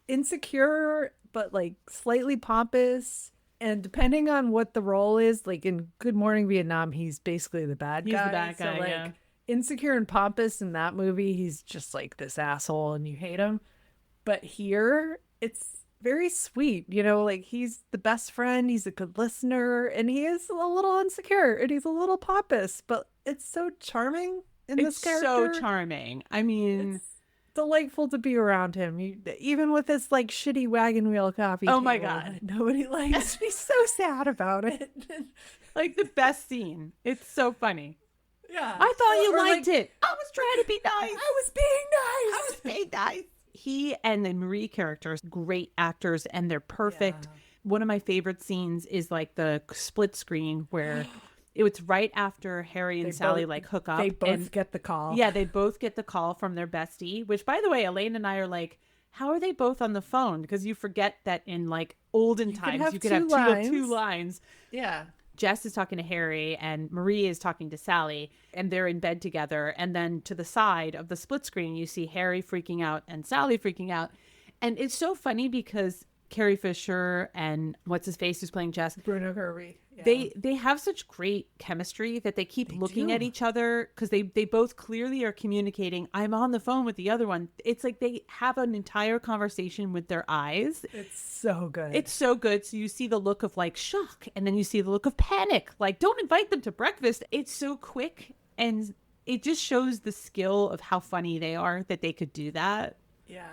insecure but like slightly pompous, and depending on what the role is, like in Good Morning Vietnam, he's basically the bad guy. He's the bad guy, so like yeah. insecure and pompous in that movie, he's just like this asshole and you hate him. But here it's very sweet, like he's the best friend, he's a good listener, and he is a little insecure and he's a little pompous, but it's so charming in It's this so character. charming. I mean, It's delightful to be around him. Even with this like shitty wagon wheel coffee oh my table God. that nobody likes. He's so sad about it. Like the best scene. It's so funny. Yeah. I thought you Or, liked it. I was trying to be nice. I was being nice. I was being nice. He and the Marie characters, great actors, and they're perfect. Yeah. One of my favorite scenes is like the split screen where it's right after Harry and Sally like hook up. They both and get the call. yeah, they both get the call from their bestie, which by the way, Elaine and I are like, how are they both on the phone? Because you forget that in like olden times, you could have two lines. Yeah. Jess is talking to Harry and Marie is talking to Sally, and they're in bed together. And then to the side of the split screen, you see Harry freaking out and Sally freaking out. And it's so funny because Carrie Fisher and what's his face who's playing Jess, Bruno Kirby. Yeah. They have such great chemistry that they keep looking at each other because they both clearly are communicating. I'm on the phone with the other one. It's like they have an entire conversation with their eyes. It's so good. It's so good. So you see the look of like shock, and then you see the look of panic. Like, don't invite them to breakfast. It's so quick, and it just shows the skill of how funny they are that they could do that. Yeah.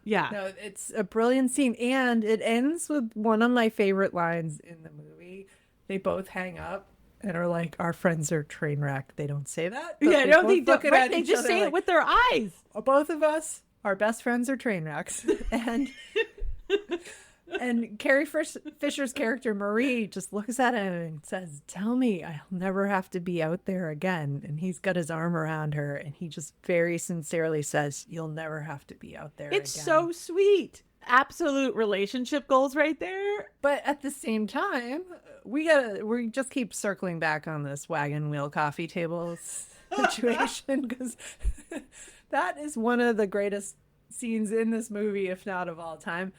Yeah. No, it's a brilliant scene. And it ends with one of my favorite lines in the movie. They both hang up and are like, our friends are train wreck. They don't say that. Yeah, no, they don't. Right, They just say it with their eyes. Both of us, our best friends are train wrecks. And Carrie Fisher's character, Marie, just looks at him and says, tell me I'll never have to be out there again. And he's got his arm around her and he just very sincerely says, you'll never have to be out there It's again. so sweet. Absolute relationship goals right there. But at the same time, we just keep circling back on this wagon wheel coffee table situation because that is one of the greatest scenes in this movie, if not of all time,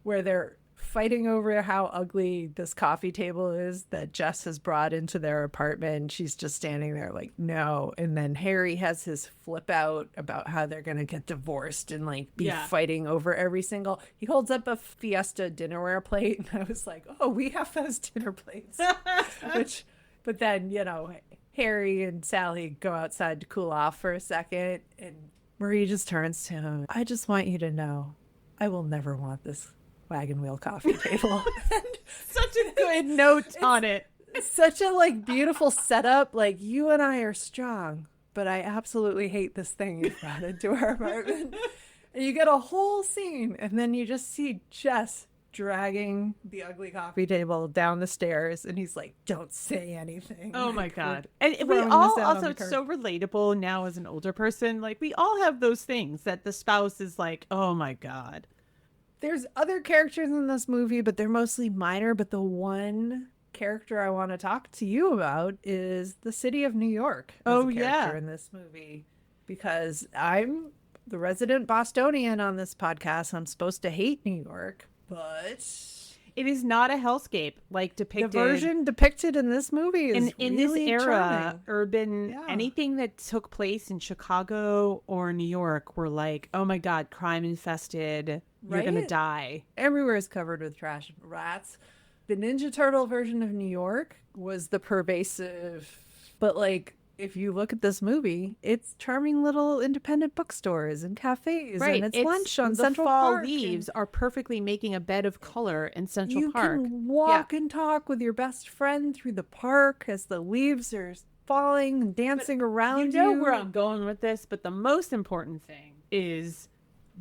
where they're fighting over how ugly this coffee table is that Jess has brought into their apartment. She's just standing there like, no. And then Harry has his flip out about how they're going to get divorced and like be fighting over every single. He holds up a Fiesta dinnerware plate. And I was like, oh, we have those dinner plates. But then, Harry and Sally go outside to cool off for a second. And Marie just turns to him. I just want you to know, I will never want this wagon wheel coffee table. Such a good note on it. It's such a beautiful setup. Like, you and I are strong, but I absolutely hate this thing you brought into our apartment. And you get a whole scene, and then you just see Jess dragging the ugly coffee table down the stairs, and he's like, don't say anything. Oh my God. And we all also, it's so relatable now as an older person. Like, we all have those things that the spouse is like, oh my God. There's other characters in this movie, but they're mostly minor. But the one character I want to talk to you about is the city of New York. Oh, yeah. In this movie, because I'm the resident Bostonian on this podcast. I'm supposed to hate New York, but it is not a hellscape like depicted. The version depicted in this movie is in really this era, charming. urban, anything that took place in Chicago or New York were like, oh my God, crime infested. You're going to die. Everywhere is covered with trash and rats. The Ninja Turtle version of New York was the pervasive, but if you look at this movie, it's charming little independent bookstores and cafes, and it's lunch on Central Park. The fall leaves are perfectly making a bed of color in Central Park. You can walk and talk with your best friend through the park as the leaves are falling and dancing around you. You know where I'm going with this, but the most important thing is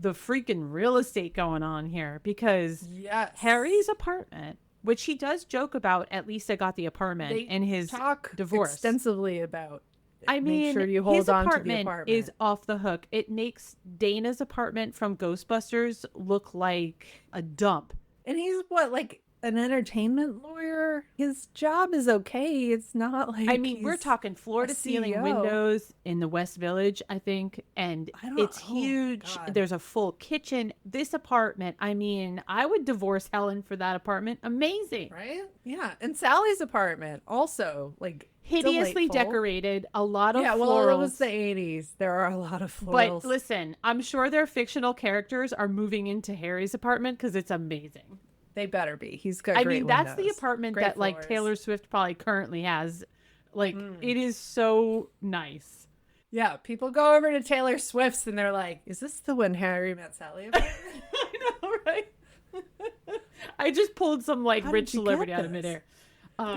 the freaking real estate going on here, because Harry's apartment, which he does joke about, at least I got the apartment, in his divorce extensively about. I mean, make sure you hold his on to the apartment apartment is off the hook. It makes Dana's apartment from Ghostbusters look like a dump. And he's what, like an entertainment lawyer? store. His job is okay. It's not like I mean, we're talking floor to ceiling CEO. windows in the West Village, I think, and it's huge. God. There's a full kitchen. This apartment, I mean, I would divorce Helen for that apartment. Amazing. Right? Yeah. And Sally's apartment also, like, Hideously delightful. decorated, a lot of Yeah, florals. well, it was the 80s. There are a lot of florals. But listen, I'm sure their fictional characters are moving into Harry's apartment because it's amazing. They better be. He's got I great mean, that's the windows. apartment Great that like floors. Taylor Swift probably currently has. Like, it is so nice. Yeah, people go over to Taylor Swift's and they're like, is this the When Harry Met Sally apartment? I know, right? I just pulled some like How rich did you celebrity get out of this? midair.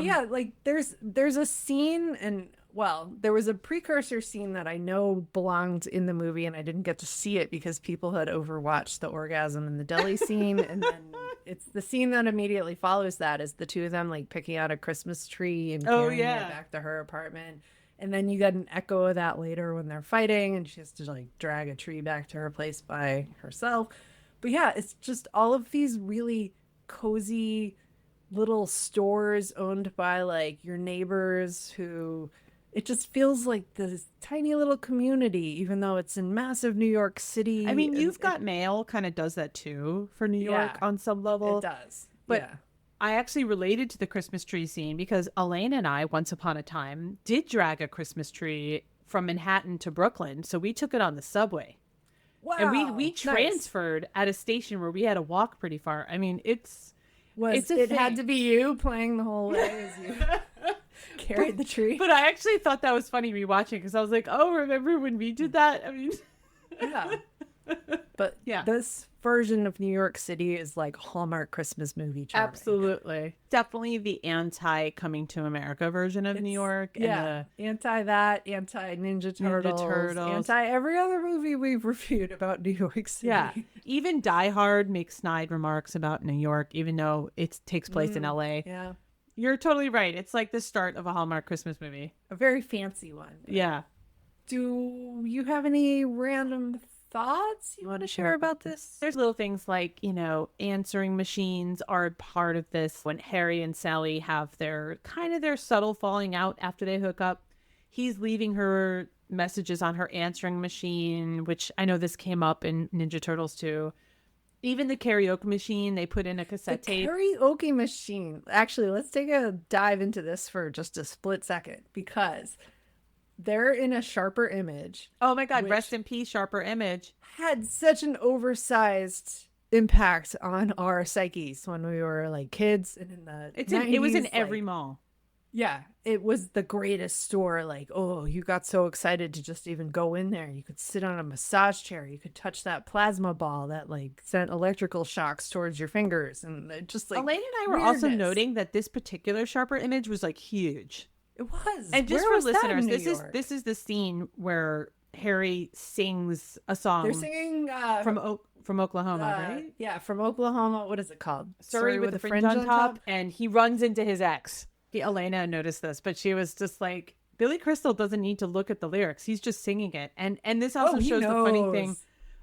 Yeah, like there's a scene, and well, there was a precursor scene that I know belonged in the movie, and I didn't get to see it because people had overwatched the orgasm in the deli scene, and then it's the scene that immediately follows that is the two of them like picking out a Christmas tree and carrying it back to her apartment. And then you get an echo of that later when they're fighting and she has to like drag a tree back to her place by herself. But yeah, it's just all of these really cozy little stores owned by like your neighbors who it just feels like this tiny little community, even though it's in massive New York City. I mean, You've Got Mail kind of does that too for New York on some level. It does. But yeah. I actually related to the Christmas tree scene because Elaine and I, once upon a time, did drag a Christmas tree from Manhattan to Brooklyn. So we took it on the subway. Wow. And we nice. transferred at a station where we had to walk pretty far. I mean, it's a it thing. had to be you playing the whole way as you carried the tree. But I actually thought that was funny rewatching because I was like, oh, remember when we did that? I mean, yeah. But yeah, this version of New York City is like Hallmark Christmas movie charming. Absolutely. Definitely the anti Coming to America version of New York. Yeah. Anti that, anti Ninja Turtles, anti every other movie we've reviewed about New York City. Yeah. Even Die Hard makes snide remarks about New York, even though it takes place in LA. Yeah. You're totally right. It's like the start of a Hallmark Christmas movie. A very fancy one. Yeah. Do you have any random thoughts you want to share about this? There's little things like, answering machines are part of this. When Harry and Sally have their subtle falling out after they hook up, he's leaving her messages on her answering machine, which I know this came up in Ninja Turtles too. Even the karaoke machine, they put in a cassette tape. Karaoke machine. Actually, let's take a dive into this for just a split second because they're in a Sharper Image. Oh my God, rest in peace, Sharper Image. Had such an oversized impact on our psyches when we were like kids and in the 90s, it was in every mall. Yeah, it was the greatest store. Like, oh, you got so excited to just even go in there. You could sit on a massage chair. You could touch that plasma ball that like sent electrical shocks towards your fingers. And it just like Elaine and I were also noting that this particular Sharper Image was like huge. It was. And just Where for was that in listeners, New York? this is the scene where Harry sings a song. They're singing from Oklahoma, right? Yeah, from Oklahoma. What is it called? Surrey with a fringe on top. And he runs into his ex. Elena noticed this, but she was just like, Billy Crystal doesn't need to look at the lyrics. He's just singing it. And this also shows the funny thing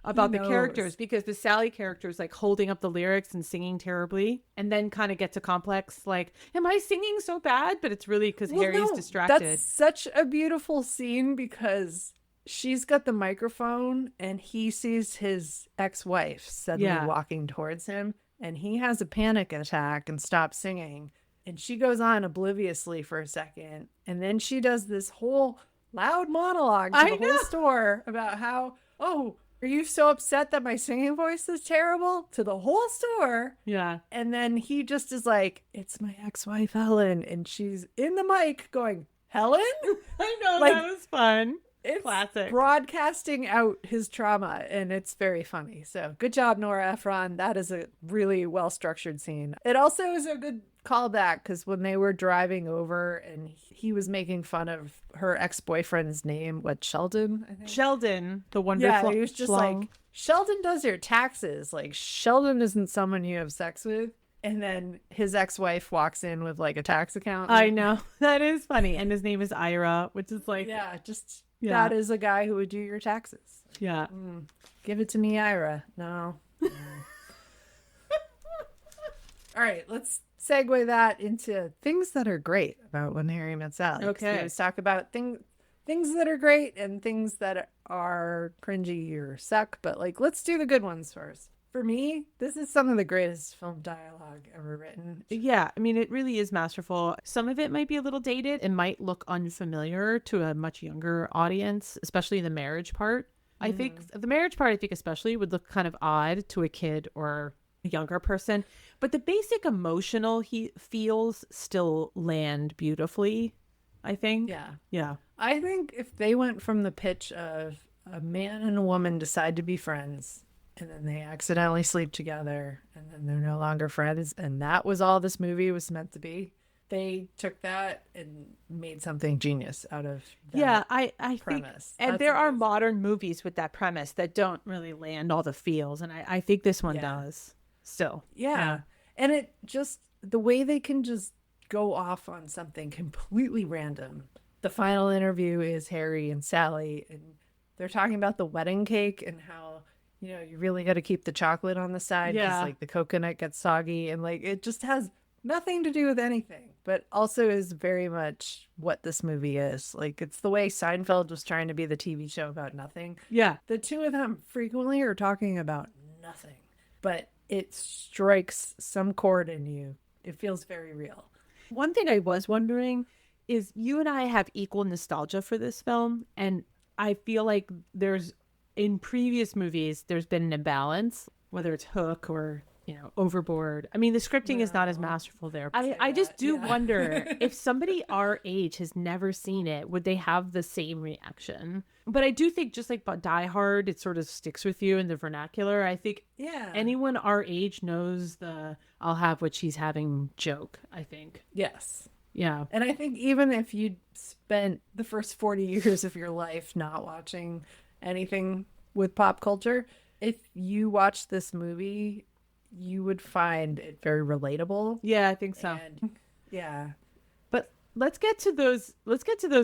about the characters, because the Sally character is like holding up the lyrics and singing terribly, and then kind of gets a complex like, am I singing so bad? But it's really because Harry's distracted. That's such a beautiful scene because she's got the microphone and he sees his ex-wife suddenly walking towards him and he has a panic attack and stops singing. And she goes on obliviously for a second. And then she does this whole loud monologue to the whole store about how, oh, are you so upset that my singing voice is terrible? To the whole store. Yeah. And then he just is like, it's my ex-wife, Helen. And she's in the mic going, Helen? I know, like, that was fun. It's classic. Broadcasting out his trauma, and it's very funny. So good job, Nora Ephron. That is a really well-structured scene. It also is a good callback because when they were driving over and he was making fun of her ex-boyfriend's name, Sheldon, I think? Sheldon, the wonderful. Yeah, he was just like, Sheldon does your taxes. Like, Sheldon isn't someone you have sex with. And then his ex-wife walks in with like a tax account. I know. That is funny. And his name is Ira, which is like... Yeah, just... Yeah. That is a guy who would do your taxes. Yeah. Give it to me, Ira. No. All right, let's segue that into things that are great about When Harry Met Sally. 'Cause Okay. we always talk about things that are great and things that are cringy or suck, but like let's do the good ones first. For me, this is some of the greatest film dialogue ever written. Yeah, I mean, it really is masterful. Some of it might be a little dated. It might look unfamiliar to a much younger audience, especially the marriage part. I think the marriage part, I think especially would look kind of odd to a kid or a younger person. But the basic emotional he feels still land beautifully, I think. Yeah. Yeah. I think if they went from the pitch of a man and a woman decide to be friends and then they accidentally sleep together and then they're no longer friends and that was all this movie was meant to be, they took that and made something genius out of that. Yeah, I think, premise. and That's there are amazing. modern movies with that premise that don't really land all the feels, and I think this one Yeah. does still. Yeah. And it just, the way they can just go off on something completely random. The final interview is Harry and Sally, and they're talking about the wedding cake and how, you know, you really got to keep the chocolate on the side because, Yeah. like, the coconut gets soggy. And, like, it just has nothing to do with anything, but also is very much what this movie is. Like, it's the way Seinfeld was trying to be the TV show about nothing. Yeah. The two of them frequently are talking about nothing, but it strikes some chord in you. It feels very real. One thing I was wondering is you and I have equal nostalgia for this film, and I feel like there's in previous movies there's been an imbalance, whether it's Hook or Overboard. I mean, the scripting is not as masterful there. I just do wonder if somebody our age has never seen it, would they have the same reaction? But I do think just like Die Hard, it sort of sticks with you in the vernacular. I think anyone our age knows the "I'll have what she's having" joke, I think. Yes. Yeah. And I think even if you'd spent the first 40 years of your life not watching anything with pop culture, if you watch this movie, you would find it very relatable. Yeah, I think so. And, yeah. But let's get to those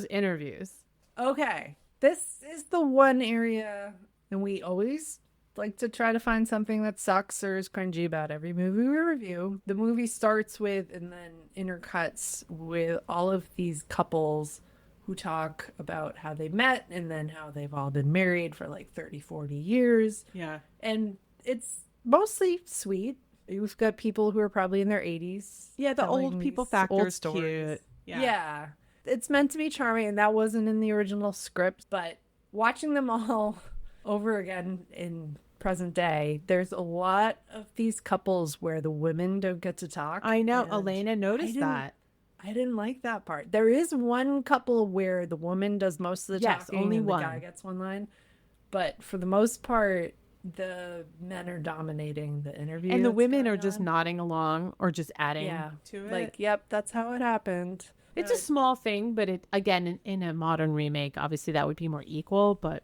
interviews. Okay. This is the one area, and we always like to try to find something that sucks or is cringy about every movie we review. The movie starts with and then intercuts with all of these couples who talk about how they met and then how they've all been married for like 30, 40 years. Yeah. And it's mostly sweet. You've got people who are probably in their 80s. Yeah, the old people factor is cute. Yeah. It's meant to be charming, and that wasn't in the original script, but watching them all over again in present day, there's a lot of these couples where the women don't get to talk. I know. Elena noticed that. I didn't like that part. There is one couple where the woman does most of the talking only and one. the guy gets one line. But for the most part, the men are dominating the interview. And the that's women going are just on. nodding along or just adding to it. Like, yep, that's how it happened. It's a small thing, but it again in a modern remake, obviously that would be more equal, but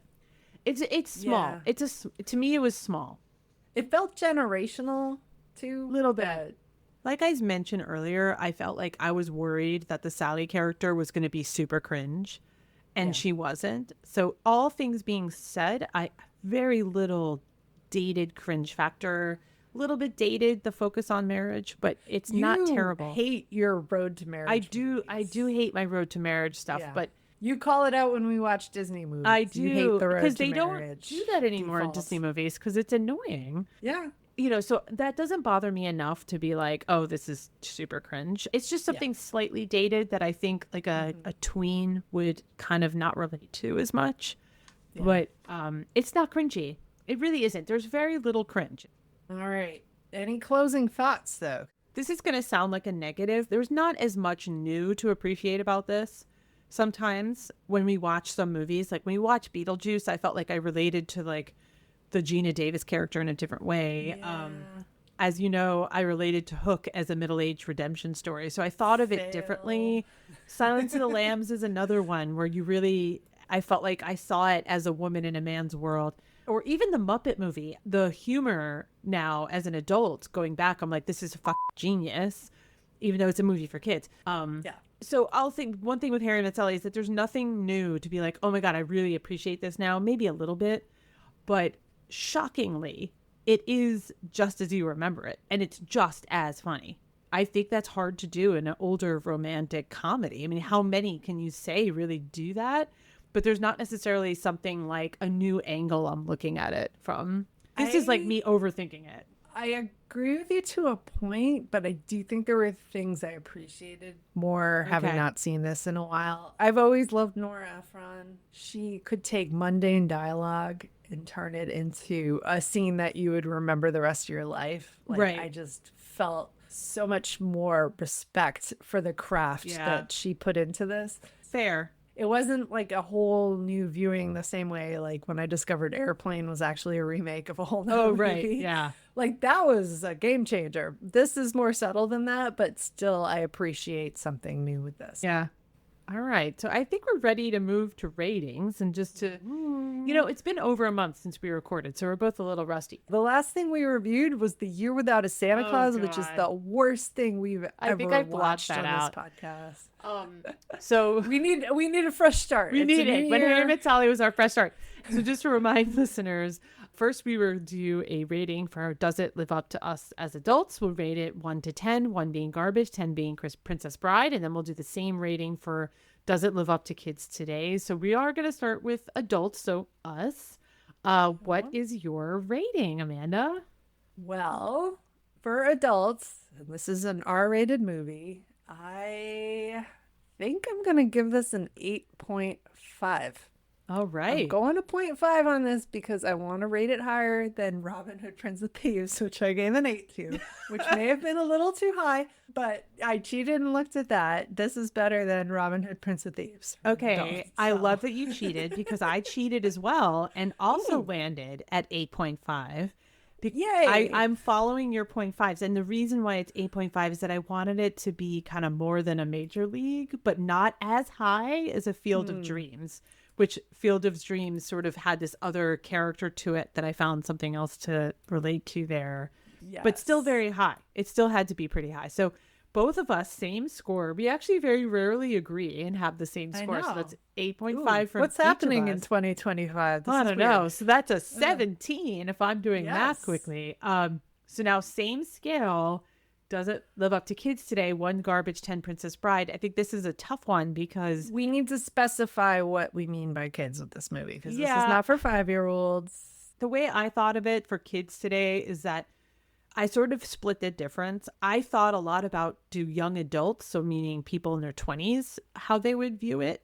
it's small. Yeah. To me it was small. It felt generational too. Little bit. Like I mentioned earlier, I felt like I was worried that the Sally character was going to be super cringe, and she wasn't. So all things being said, I very little dated cringe factor. A little bit dated, the focus on marriage, but it's not terrible. You hate your road to marriage. I do hate my road to marriage stuff, but you call it out when we watch Disney movies. I do, you hate the road because to they marriage don't do that anymore default. in Disney movies because it's annoying. Yeah. So that doesn't bother me enough to be like, oh, this is super cringe. It's just something slightly dated that I think like a tween would kind of not relate to as much. Yeah. But it's not cringy. It really isn't. There's very little cringe. All right. Any closing thoughts, though? This is going to sound like a negative. There's not as much new to appreciate about this. Sometimes when we watch some movies, like when we watch Beetlejuice, I felt like I related to like the Gina Davis character in a different way. Yeah. As you know, I related to Hook as a middle-aged redemption story. So I thought of it differently. Silence of the Lambs is another one where I felt like I saw it as a woman in a man's world. Or even the Muppet movie, the humor now as an adult going back, I'm like, this is fucking genius, even though it's a movie for kids. So I'll think one thing with Harry Met Sally is that there's nothing new to be like, oh my God, I really appreciate this now. Maybe a little bit, but shockingly, it is just as you remember it. And it's just as funny. I think that's hard to do in an older romantic comedy. I mean, how many can you say really do that? But there's not necessarily something like a new angle I'm looking at it from. This is like me overthinking it. I agree with you to a point, but I do think there were things I appreciated more having not seen this in a while. I've always loved Nora Ephron. She could take mundane dialogue and turn it into a scene that you would remember the rest of your life. Like, I just felt so much more respect for the craft that she put into this. Fair. It wasn't like a whole new viewing the same way like when I discovered Airplane was actually a remake of a whole new movie. Yeah. Like that was a game changer. This is more subtle than that, but still I appreciate something new with this. Yeah. All right. So I think we're ready to move to ratings and just to, it's been over a month since we recorded, so we're both a little rusty. The last thing we reviewed was The Year Without a Santa Claus, which is the worst thing we've ever watched on this podcast. So we need a fresh start. We need it. When Harry Met Sally was our fresh start. So just to remind listeners, first we will do a rating for does it live up to us as adults. We'll rate it 1 to 10, 1 being garbage, 10 being Princess Bride, and then we'll do the same rating for does it live up to kids today. So we are going to start with adults, so us. What is your rating, Amanda? Well, for adults, and this is an R-rated movie, I think I'm going to give this an 8.5. All right. I'm going to 0.5 on this because I want to rate it higher than Robin Hood, Prince of Thieves, which I gave an 8 to, which may have been a little too high, but I cheated and looked at that. This is better than Robin Hood, Prince of Thieves. Okay. I love that you cheated because I cheated as well and also landed at 8.5. Yay! I'm following your 0.5s, and the reason why it's 8.5 is that I wanted it to be kind of more than a major league, but not as high as a Field of Dreams, which Field of Dreams sort of had this other character to it that I found something else to relate to there, but still very high. It still had to be pretty high. So both of us, same score. We actually very rarely agree and have the same score. So that's 8.5 from what's happening in 2025? I don't know. So that's a 17 if I'm doing math quickly. So now same scale. Does it live up to kids today? 1 garbage, 10 Princess Bride. I think this is a tough one because we need to specify what we mean by kids with this movie because this is not for 5-year-olds. The way I thought of it for kids today is that I sort of split the difference. I thought a lot about do young adults, so meaning people in their 20s, how they would view it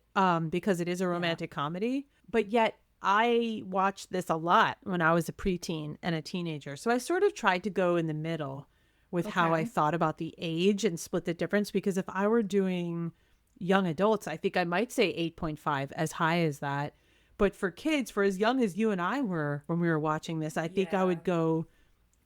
because it is a romantic comedy. But yet I watched this a lot when I was a preteen and a teenager. So I sort of tried to go in the middle with how I thought about the age and split the difference, because if I were doing young adults, I think I might say 8.5, as high as that. But for kids, for as young as you and I were when we were watching this, I think I would go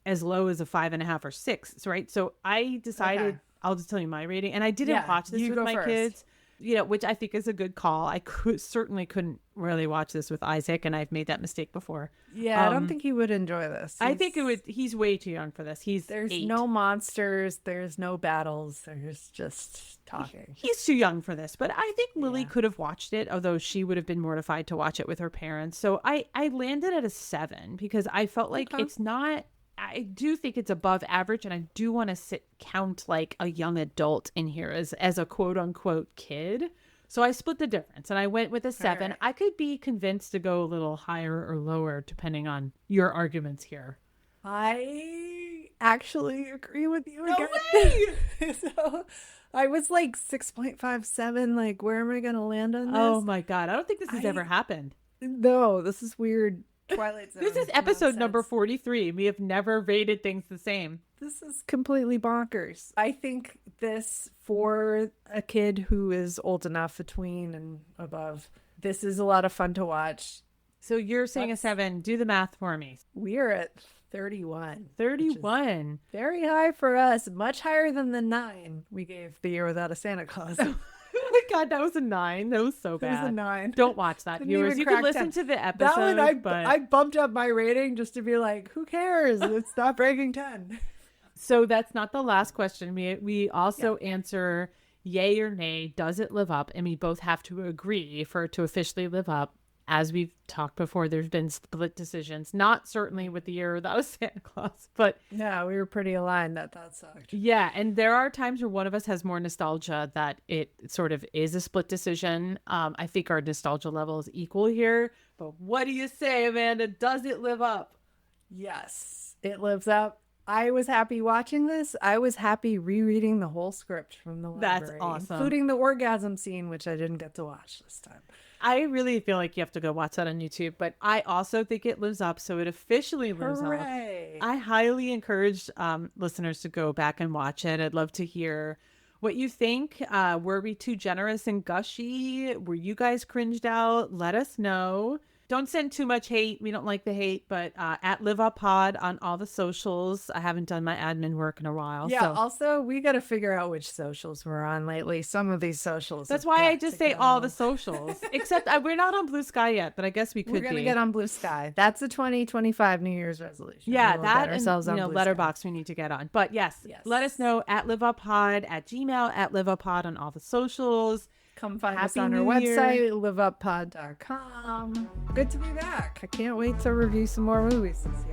as low as a 5.5 or 6, right? So I decided I'll just tell you my rating, and I didn't watch this with my kids, which I think is a good call. I certainly couldn't really watch this with Isaac, and I've made that mistake before. Yeah, I don't think he would enjoy this. I think it would. He's way too young for this. There's 8. No monsters. There's no battles. There's just talking. He's too young for this, but I think Lily could have watched it, although she would have been mortified to watch it with her parents. So I landed at a 7 because I felt like it's not. I do think it's above average, and I do want to count like a young adult in here as a quote unquote kid. So I split the difference and I went with a 7. Right. I could be convinced to go a little higher or lower depending on your arguments here. I actually agree with you again. Way! So I was like 6.57. Like, where am I going to land on this? Oh my God. I don't think this has ever happened. No, this is weird. Twilight Zone. This is episode number 43. We have never rated things the same. This is completely bonkers. I think this, for a kid who is old enough, a tween and above, this is a lot of fun to watch. So you're saying a 7. Do the math for me. We're at 31. 31. Very high for us. Much higher than the 9 we gave The Year Without a Santa Claus. Oh my God, that was a 9. That was so bad. It was a 9. Don't watch that, viewers. You can listen to the episode. That one, I bumped up my rating just to be like, who cares? It's not breaking 10. So that's not the last question. We also answer yay or nay. Does it live up? And we both have to agree for it to officially live up as we've talked before, there's been split decisions. Not certainly with the year without a Santa Claus, but Yeah, we were pretty aligned that sucked. yeah. And there are times where one of us has more nostalgia that it sort of is a split decision. I think our nostalgia level is equal here. But what do you say, Amanda? Does it live up? Yes, it lives up. I was happy watching this. I was happy rereading the whole script from the library. That's awesome. Including the orgasm scene, which I didn't get to watch this time. I really feel like you have to go watch that on YouTube, but I also think it lives up, so it officially lives Hooray. up. I highly encourage listeners to go back and watch it. I'd love to hear what you think. Were we too generous and gushy? Were you guys cringed out? Let us know. Don't send too much hate. We don't like the hate, but at Live Up Pod on all the socials. I haven't done my admin work in a while. Yeah, so. also, we got to figure out which socials we're on lately. Some of these socials. That's have why I got just to say go. all the socials, except we're not on Blue Sky yet, but I guess we could We're going to be. get on Blue Sky. That's a 2025 New Year's resolution. Yeah, We'll that get ourselves and on Blue Letterbox we need to get on. But yes, let us know at LiveUpPod, at Gmail, at LiveUpPod on all the socials. Come find us Happy on our New Year. website, liveuppod.com. Good to be back. I can't wait to review some more movies this year.